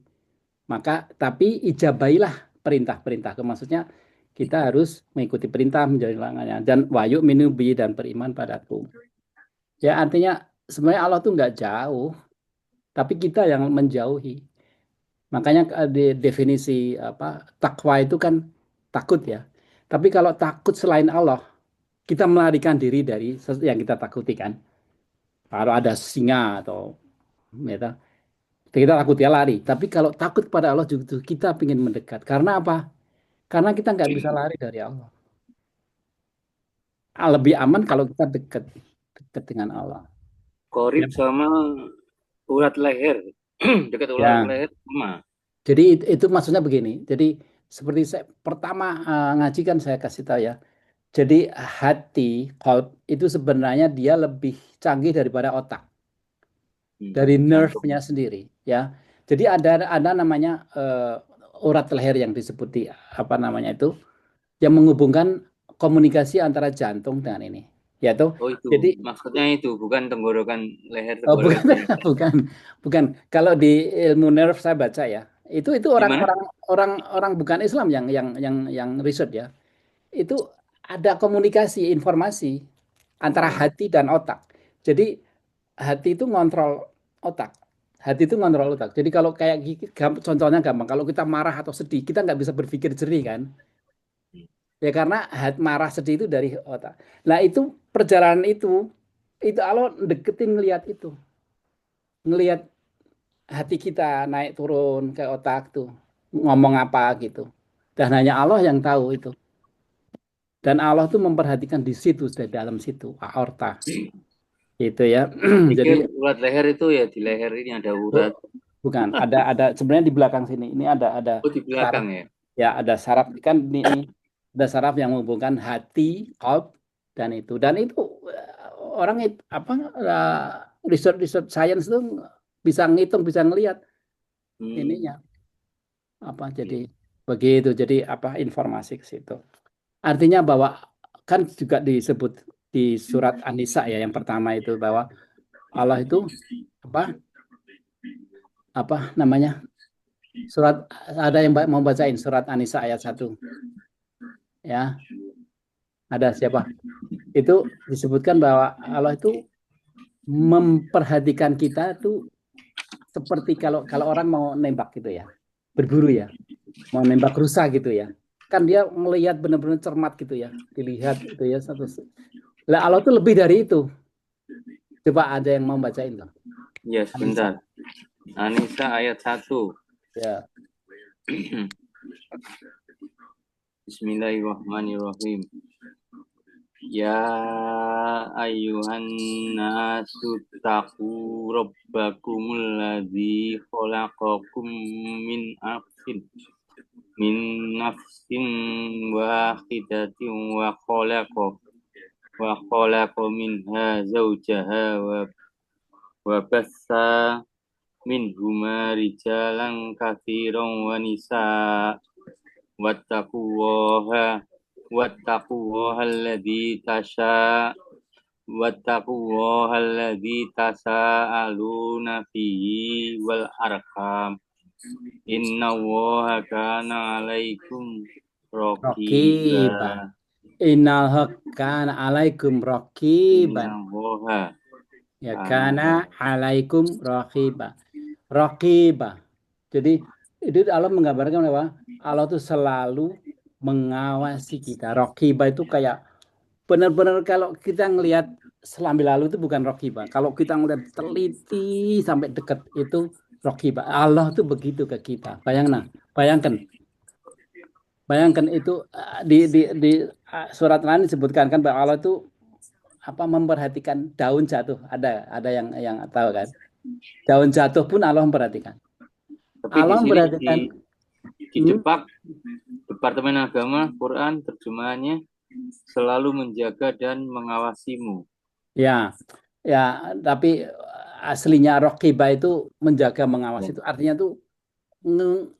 Maka tapi ijabailah perintah-perintah. Maksudnya kita harus mengikuti perintah menjadi larangannya, dan wa yu'minu bi, dan beriman padaku. Ya, artinya sebenarnya Allah tuh nggak jauh, tapi kita yang menjauhi. Makanya di definisi takwa itu kan takut ya. Tapi kalau takut selain Allah, kita melarikan diri dari yang kita takuti kan. Kalau ada singa atau ya, kita takut ya lari. Tapi kalau takut pada Allah juga kita ingin mendekat. Karena apa? Karena kita nggak bisa lari dari Allah. Lebih aman kalau kita dekat dengan Allah. Qarib sama urat leher. Dekat urat leher sama. Jadi itu maksudnya begini. Jadi seperti saya pertama ngaji kan saya kasih tahu ya. Jadi hati, qalb itu sebenarnya dia lebih canggih daripada otak. Dari nerve-nya sendiri ya. Jadi ada namanya urat leher yang disebut itu yang menghubungkan komunikasi antara jantung dengan ini. Yaitu, itu. Jadi maksudnya itu bukan tenggorokan leher. Bukan. Kalau di ilmu nerve saya baca ya, itu orang bukan Islam yang riset ya. Itu ada komunikasi informasi antara hati dan otak. Jadi hati itu ngontrol otak. Jadi kalau kayak contohnya gampang, kalau kita marah atau sedih, kita nggak bisa berpikir jernih kan? Ya karena marah sedih itu dari otak. Nah itu perjalanan itu Allah deketin ngelihat hati kita naik turun ke otak tuh, ngomong apa gitu. Dan hanya Allah yang tahu itu. Dan Allah tuh memperhatikan di situ, di dalam situ, aorta. Gitu ya. Jadi urat leher itu ya di leher ini ada urat. Bukan, ada sebenarnya di belakang sini. Ini ada di belakang saraf, ya. Ya, ada saraf kan ini ada saraf yang menghubungkan hati, qalb dan itu. Dan itu orang itu research science itu bisa ngitung, bisa ngelihat ininya. Jadi begitu. Jadi informasi ke situ. Artinya bahwa kan juga disebut di surat An-Nisa ya yang pertama itu bahwa Allah itu surat, ada yang mau bacain surat An-Nisa ayat 1 ya, ada siapa? Itu disebutkan bahwa Allah itu memperhatikan kita tuh seperti kalau orang mau nembak gitu ya, berburu ya, mau nembak rusa gitu ya, kan dia melihat benar-benar cermat gitu ya, dilihat gitu ya satu. Lah Allah tuh lebih dari itu. Coba ada yang mau bacain loh. Ya, sebentar. An-Nisa ayat 1. Ya. Bismillahirrahmanirrahim. Ya ayyuhan nasu taqu rabbakumul ladzi khalaqakum min nafsin wahidatin wa khalaqa minha zawjaha wa bassa minhuma rijalan katsiran wa nisaa wattaqullaha alladzi tasaaluna fihi wal arham innallaha kana 'alaikum raqiba. Innallaha kana 'alaikum raqiban. Ya kana 'alaikum raqiba. Jadi itu Allah menggambarkan bahwa Allah itu selalu mengawasi kita. Raqiba itu kayak benar-benar kalau kita ngelihat selambi lalu itu bukan raqiba. Kalau kita ngelihat teliti sampai dekat itu raqiba. Allah tuh begitu ke kita. Bayangkan. Bayangkan itu di surat lain disebutkan kan bahwa Allah itu memperhatikan daun jatuh. Ada yang tahu kan? Daun jatuh pun Allah memperhatikan. Tapi Allah di sini memperhatikan. di Depak, Departemen Agama Quran terjemahannya selalu menjaga dan mengawasimu. Ya, tapi aslinya Raqibah itu menjaga mengawasi itu artinya tuh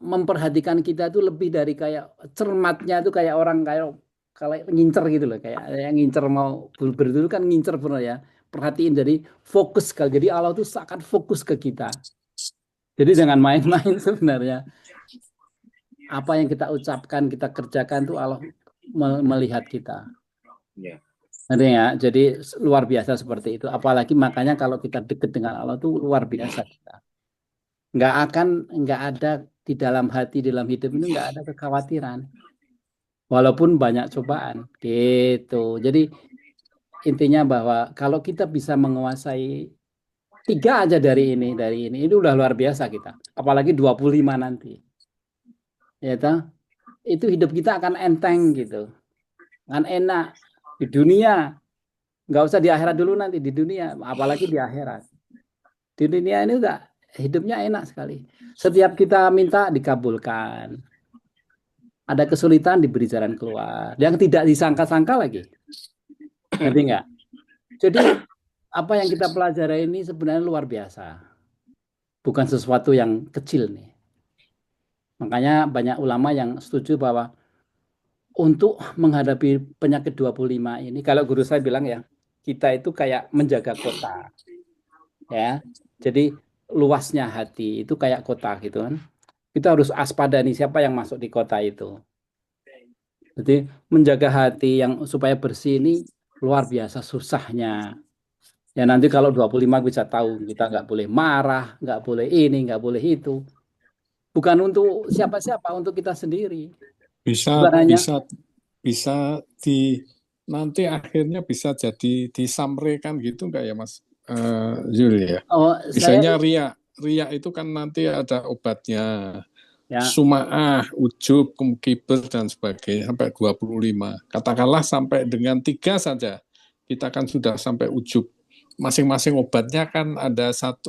memperhatikan kita itu lebih dari kayak cermatnya itu kayak orang kayak ngincer gitu loh, kayak yang ngincer mau berdulu kan ngincer benar ya, perhatiin jadi fokus sekali. Jadi Allah tuh sangat fokus ke kita. Jadi jangan main-main sebenarnya. Apa yang kita ucapkan, kita kerjakan tuh Allah melihat kita. Ya. Nanti ya, jadi luar biasa seperti itu. Apalagi makanya kalau kita dekat dengan Allah tuh luar biasa kita. Nggak ada di dalam hati, dalam hidup ini nggak ada kekhawatiran. Walaupun banyak cobaan, gitu. Jadi intinya bahwa kalau kita bisa menguasai 3 aja dari ini itu udah luar biasa kita. Apalagi 25 nanti. Ya toh? Itu hidup kita akan enteng gitu. Akan enak di dunia. Nggak usah di akhirat dulu, nanti di dunia, apalagi di akhirat. Di dunia ini udah hidupnya enak sekali. Setiap kita minta dikabulkan. Ada kesulitan diberi jalan keluar. Yang tidak disangka-sangka lagi. Ngerti nggak? Jadi apa yang kita pelajari ini sebenarnya luar biasa. Bukan sesuatu yang kecil nih. Makanya banyak ulama yang setuju bahwa untuk menghadapi penyakit 25 ini, kalau guru saya bilang ya, kita itu kayak menjaga kota. Ya. Jadi luasnya hati itu kayak kota gitu kan. Kita harus waspada nih siapa yang masuk di kota itu. Jadi menjaga hati yang supaya bersih ini luar biasa susahnya. Ya nanti kalau 25 bisa tahu kita nggak boleh marah, nggak boleh ini, nggak boleh itu. Bukan untuk siapa-siapa, untuk kita sendiri. Bisa nanti akhirnya bisa jadi disamrekan gitu enggak ya Mas Zul ya? Misalnya ria itu kan nanti ada obatnya. Ya. Suma'ah, ujub, kibr dan sebagainya sampai 25. Katakanlah sampai dengan 3 saja. Kita kan sudah sampai ujub. Masing-masing obatnya kan ada 1,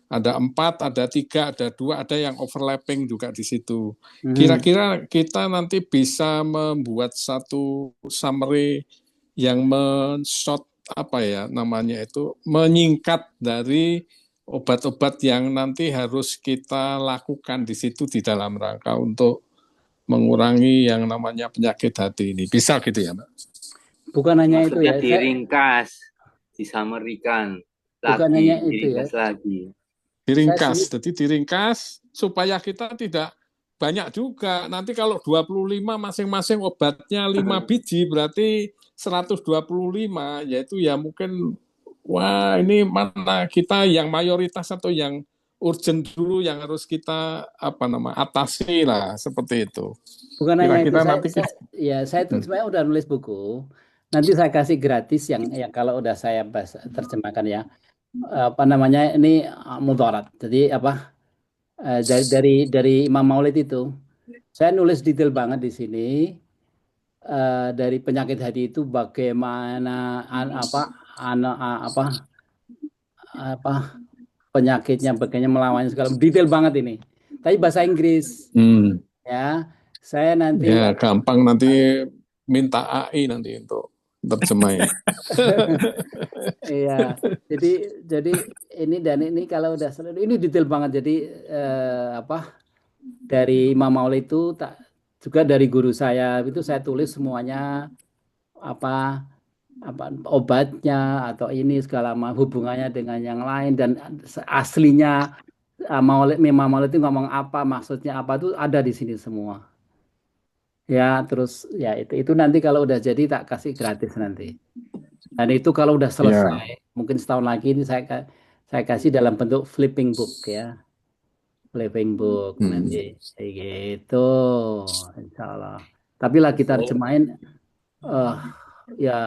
ada 4, ada 3, ada 2, ada yang overlapping juga di situ. Kira-kira kita nanti bisa membuat satu summary yang men-short menyingkat dari obat-obat yang nanti harus kita lakukan di situ di dalam rangka untuk mengurangi yang namanya penyakit hati ini. Bisa gitu ya, Mbak? Bukan hanya maksudnya itu ya. Diringkas, disamerikan, bukan lagi, hanya itu diringkas ya. lagi. Diringkas, jadi diringkas supaya kita tidak banyak juga. Nanti kalau 25 masing-masing obatnya 5 biji berarti 125, yaitu ya mungkin wah ini mana kita yang mayoritas atau yang urgent dulu yang harus kita atasi lah seperti itu. Bukan hanya itu, saya itu sebenarnya udah nulis buku. Nanti saya kasih gratis yang kalau udah saya terjemahkan ya. Ini mudarat. Jadi dari Imam Maulid itu saya nulis detail banget di sini dari penyakit hati itu bagaimana penyakitnya, bagaimana melawannya segala detail banget ini. Tapi bahasa Inggris. Ya, saya nanti gampang nanti minta AI nanti untuk terjemahin. Iya, jadi ini kalau udah ini detail banget. Jadi dari Imam Maulid itu juga dari guru saya itu saya tulis semuanya obatnya atau ini segala hubungannya dengan yang lain dan aslinya Imam Maulid itu ngomong apa, maksudnya apa itu ada di sini semua. Ya, terus ya itu nanti kalau udah jadi tak kasih gratis nanti. Dan itu kalau udah selesai, mungkin setahun lagi ini saya kasih dalam bentuk flipping book ya. Flipping book nanti kayak gitu, insya Allah. Tapi lah kita terjemahin ya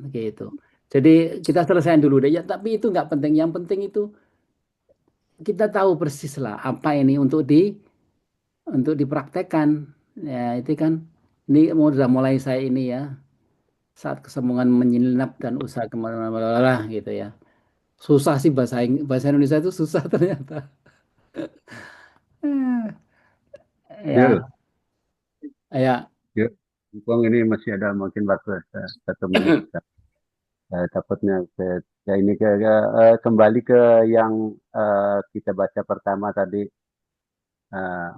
gitu. Jadi kita selesaiin dulu deh ya, tapi itu nggak penting. Yang penting itu kita tahu persis lah apa ini untuk dipraktekkan. Ya, itu kan Ini udah mulai saya ini ya, saat kesombongan menyelinap dan usaha kemana-mana gitu ya. Susah sih bahasa Indonesia itu susah ternyata. Eh, Yul, Ya, ya. yuk. Mumpung ini masih ada mungkin waktu 1 menit. Takutnya kembali ke yang kita baca pertama tadi,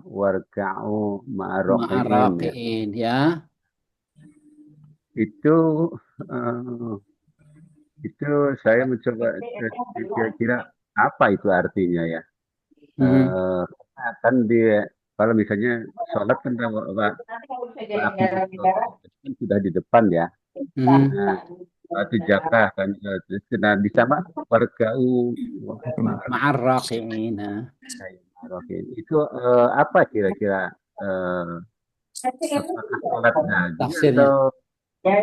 warka'u ma'aroki'in ya. Ma'arakiin ya. Itu eh, itu saya mencoba kira-kira apa itu artinya ya. Hmm. Eh, kan kalau misalnya sholat kan kan sudah di depan ya. Hmm. Nah, itu jakah kan. Nah, di sama warka'u Ma'arakiin. Nah. ma'aroki'in. Itu apa kira-kira, apakah sholat lagi Tafsirnya. atau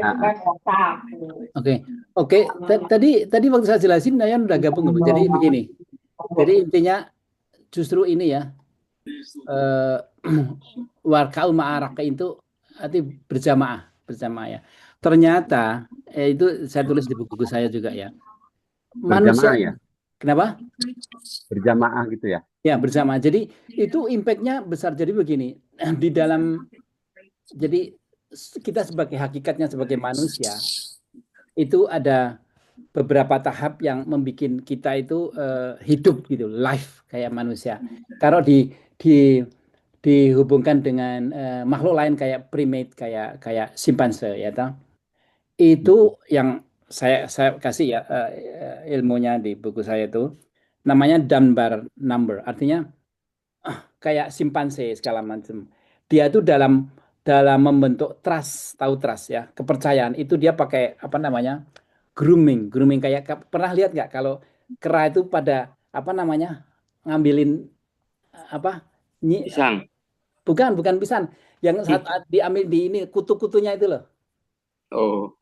ah, Oke, oke. Tadi waktu saya jelasin, Nayan udah gabung dulu. Jadi begini. Jadi intinya justru ini ya. eh Warka'u ma'arakiin itu arti berjamaah ya. Ternyata itu saya tulis di buku saya juga ya. Manusia, berjamaah ya? kenapa? Berjamaah gitu ya? Ya, bersama. Jadi itu impact-nya besar. Jadi begini, di dalam jadi kita sebagai hakikatnya sebagai manusia itu ada beberapa tahap yang membuat kita itu hidup gitu, life kayak manusia. Kalau dihubungkan dengan makhluk lain kayak primate, kayak simpanse ya toh. Itu yang saya kasih ya ilmunya di buku saya itu namanya Dunbar number. Artinya kayak simpanse segala macam. Dia itu dalam dalam membentuk trust, tahu trust ya, kepercayaan itu dia pakai apa namanya? Grooming kayak pernah lihat nggak kalau kera itu pada apa namanya? Ngambilin apa? Pisang. Bukan pisan. Yang saat diambil di ini kutu-kutunya itu loh. Oh,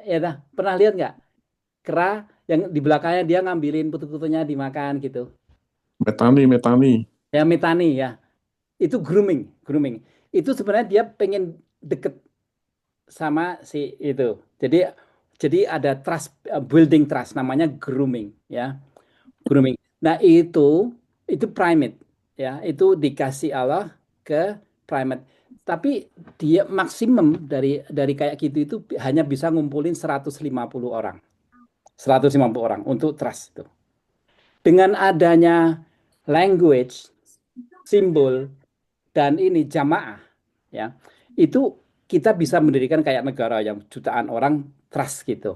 Ya dah, pernah lihat nggak? Kera yang di belakangnya dia ngambilin kutu-kutunya dimakan gitu. Metani. Ya metani ya. Itu grooming. Itu sebenarnya dia pengen deket sama si itu. Jadi ada trust, building trust namanya grooming ya. Grooming. Nah, itu primate ya. Itu dikasih Allah ke primate. Tapi dia maksimum dari kayak gitu itu hanya bisa ngumpulin 150 orang. 150 orang untuk trust itu. Dengan adanya language, simbol dan ini jamaah ya itu kita bisa mendirikan kayak negara yang jutaan orang trust gitu,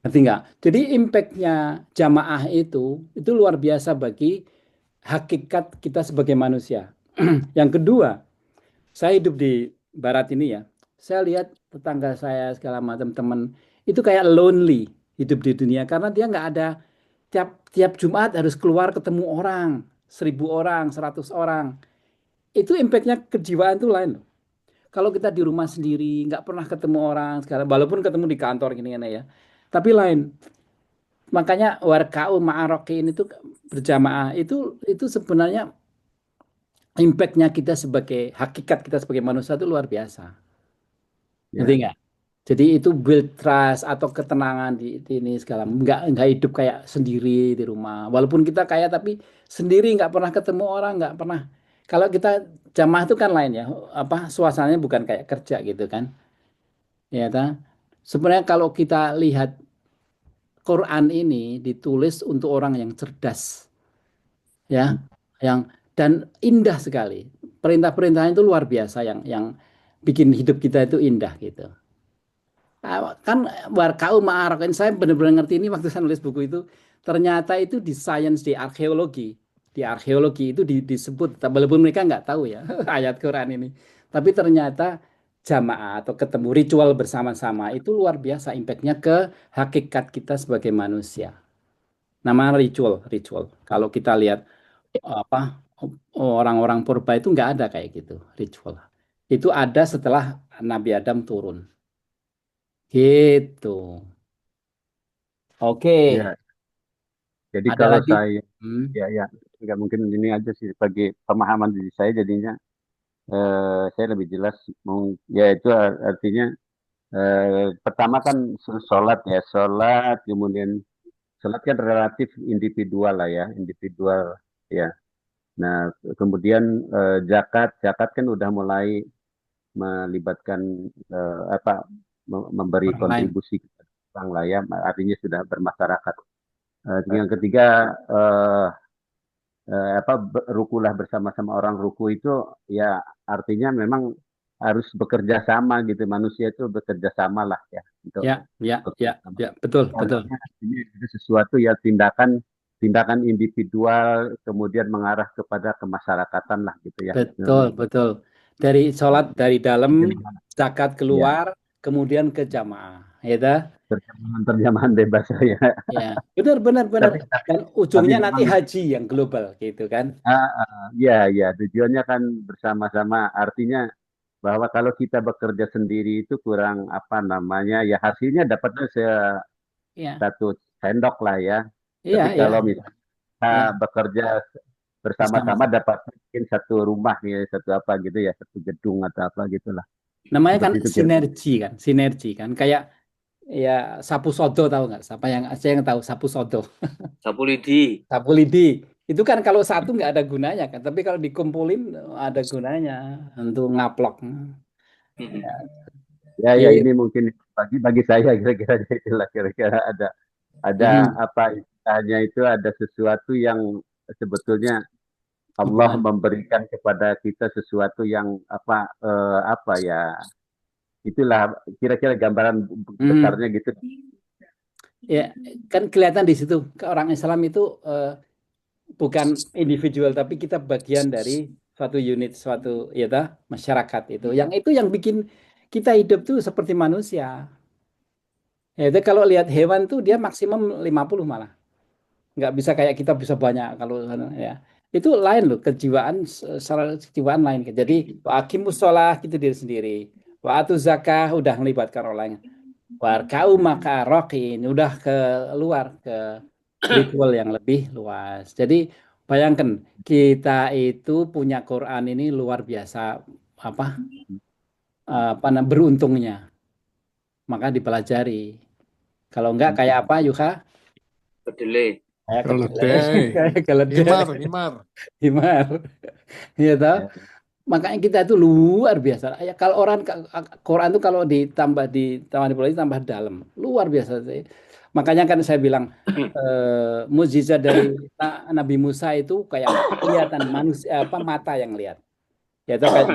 ngerti nggak? Jadi impactnya jamaah itu luar biasa bagi hakikat kita sebagai manusia. Yang kedua, saya hidup di barat ini ya, saya lihat tetangga saya segala macam teman itu kayak lonely hidup di dunia karena dia nggak ada tiap tiap Jumat harus keluar ketemu orang 1.000 orang 100 orang. Itu impactnya kejiwaan itu lain loh. Kalau kita di rumah sendiri, nggak pernah ketemu orang sekarang, walaupun ketemu di kantor gini ya, tapi lain. Makanya warka'u ma'arokin itu berjamaah itu sebenarnya impactnya kita sebagai hakikat kita sebagai manusia itu luar biasa. Ngerti Ya. nggak? Jadi itu build trust atau ketenangan di ini segala. Nggak hidup kayak sendiri di rumah. Walaupun kita kaya tapi sendiri nggak pernah ketemu orang, nggak pernah. Kalau kita jamaah itu kan lain ya. Apa suasananya bukan kayak kerja gitu kan? Ya ta? Sebenarnya kalau kita lihat Quran ini ditulis untuk orang yang cerdas, ya, yang dan indah sekali. Perintah-perintahnya itu luar biasa yang bikin hidup kita itu indah gitu. Kan warkau ma'arakin saya benar-benar ngerti ini waktu saya nulis buku itu ternyata itu di sains di arkeologi itu disebut walaupun mereka nggak tahu ya ayat Quran ini tapi ternyata jamaah atau ketemu ritual bersama-sama itu luar biasa impactnya ke hakikat kita sebagai manusia nama ritual kalau kita lihat apa orang-orang purba itu nggak ada kayak gitu ritual itu ada setelah Nabi Adam turun gitu. Oke, Ya, jadi ada kalau lagi? saya, Hmm. ya, nggak mungkin ini aja sih bagi pemahaman diri saya jadinya saya lebih jelas, ya itu artinya pertama kan sholat ya, sholat, kemudian sholat kan relatif individual lah ya, individual ya. Nah, kemudian zakat kan udah mulai melibatkan memberi Orang lain. kontribusi ke orang lah ya, artinya sudah bermasyarakat. Yang ketiga rukulah bersama-sama, orang ruku itu ya artinya memang harus bekerja sama gitu, manusia itu bekerja sama lah ya untuk bekerja sama. Betul. Artinya itu sesuatu ya tindakan individual kemudian mengarah kepada kemasyarakatan lah gitu ya. Betul. Dari sholat dari dalam, zakat keluar, kemudian ke jamaah, ya. Terjemahan bebas ya. Ya, benar. Dan ujungnya nanti haji yang global gitu kan? Ya, tujuannya kan bersama-sama. Artinya bahwa kalau kita bekerja sendiri itu kurang ya hasilnya dapatnya satu sendok lah ya. Tapi kalau misalnya kita bekerja bersama-sama dapat mungkin satu rumah ya, satu apa gitu ya, satu gedung atau apa gitulah. Namanya kan sinergi kan, kayak ya sapu sodo, tahu nggak? Saya yang tahu sapu sodo. Sapu lidi. Sapu lidi itu kan kalau satu nggak ada gunanya kan, tapi kalau dikumpulin ada gunanya untuk ngaplok. Ya ini mungkin bagi saya kira-kira itulah, kira-kira ada apa istilahnya itu, ada sesuatu yang sebetulnya Allah memberikan kepada kita sesuatu yang apa ya, itulah kira-kira gambaran besarnya gitu. Ya kan kelihatan di situ orang Islam itu bukan individual, tapi kita bagian dari suatu unit, suatu masyarakat itu. Yang itu yang bikin kita hidup tuh seperti manusia. Ya, itu kalau lihat hewan tuh dia maksimum 50 malah. Nggak bisa kayak kita bisa banyak kalau ya. Itu lain loh, kejiwaan secara kejiwaan lain. Jadi aqimus shalah gitu diri sendiri. Wa atu zakah udah melibatkan orang lain. Warkau maka rokin udah keluar ke ritual yang lebih luas. Jadi bayangkan kita itu punya Quran ini luar biasa apa beruntungnya. Maka dipelajari. Kalau enggak kayak apa Yuka? Kedelai. Kayak keledai. Himar. Iya toh? Makanya kita itu luar biasa. Ya, kalau orang Quran itu kalau ditambah tambah dalam, luar biasa. Makanya kan saya bilang mukjizat dari Nabi Musa itu kayak kelihatan manusia mata yang lihat. Ya itu kayak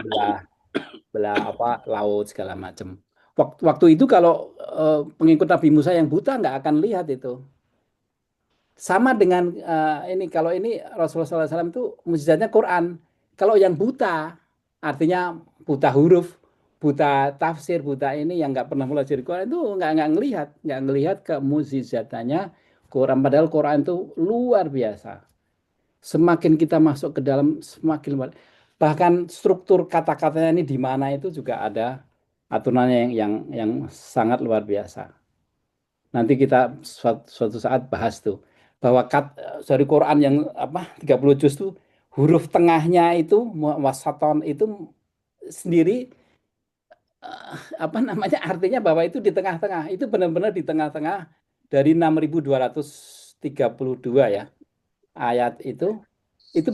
belah laut segala macam. Waktu itu kalau pengikut Nabi Musa yang buta nggak akan lihat itu. Sama dengan kalau ini Rasulullah SAW itu mukjizatnya Quran. Kalau yang buta, artinya buta huruf, buta tafsir, buta ini yang nggak pernah belajar Quran itu nggak ngelihat ke mukjizatannya Quran. Padahal Quran itu luar biasa. Semakin kita masuk ke dalam, semakin bahkan struktur kata-katanya ini di mana itu juga ada aturannya yang sangat luar biasa. Nanti kita suatu saat bahas tuh bahwa dari Quran yang 30 juz tuh huruf tengahnya itu wasaton itu sendiri artinya bahwa itu di tengah-tengah, itu benar-benar di tengah-tengah dari 6.232 ya ayat itu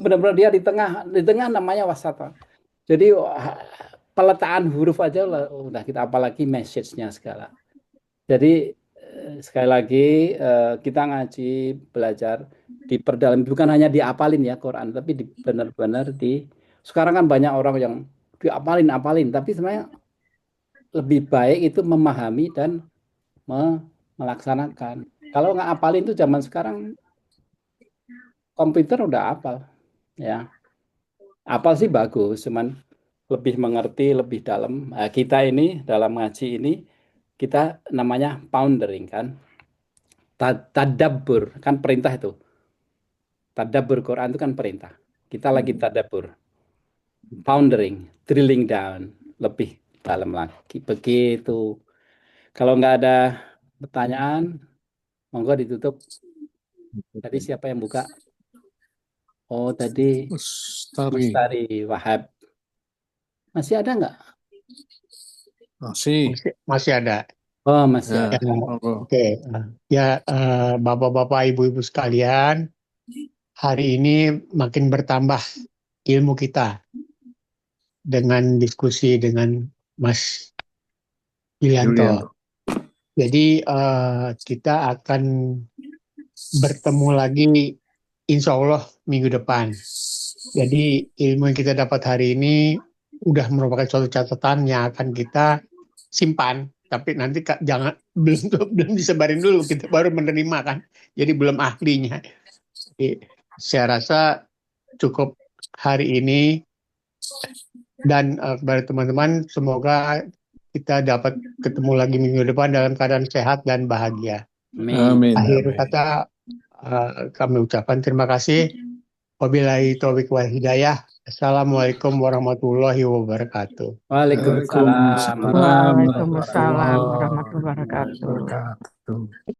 benar-benar dia di tengah namanya wasaton. Jadi peletaan huruf aja udah kita, apalagi message-nya segala. Jadi sekali lagi kita ngaji, belajar, diperdalam, bukan hanya diapalin ya Quran, tapi benar-benar sekarang kan banyak orang yang diapalin, tapi sebenarnya lebih baik itu memahami dan melaksanakan. Kalau nggak apalin itu zaman sekarang komputer udah apal, ya. Apal sih bagus, cuman lebih mengerti, lebih dalam. Nah, kita ini dalam ngaji ini kita namanya pondering kan. Tadabbur kan perintah itu. Tadabbur Quran itu kan perintah. Kita lagi tadabbur. Pondering, drilling down, lebih dalam lagi. Begitu. Kalau nggak ada pertanyaan, monggo ditutup. Tadi siapa yang buka? Oh, tadi Mustari Wahab. Masih ada nggak? Masih. Masih ada. Oh, masih Ya, ada. Ya, monggo. oke. Ya, Bapak-bapak, Ibu-ibu sekalian, hari ini makin bertambah ilmu kita dengan diskusi dengan Mas Yulianto. Yulianto. Jadi kita akan bertemu lagi insya Allah minggu depan. Jadi ilmu yang kita dapat hari ini udah merupakan suatu catatan yang akan kita simpan. Tapi nanti jangan belum disebarin dulu, kita baru menerima kan. Jadi belum ahlinya. Jadi, saya rasa cukup hari ini dan kepada teman-teman semoga kita dapat ketemu lagi minggu depan dalam keadaan sehat dan bahagia. Amin. Akhir Amin. kata kami ucapkan terima kasih. Wabillahi taufiq wal hidayah. Assalamualaikum warahmatullahi wabarakatuh. Waalaikumsalam. Waalaikumsalam Waalaikumsalam warahmatullahi wabarakatuh. wabarakatuh.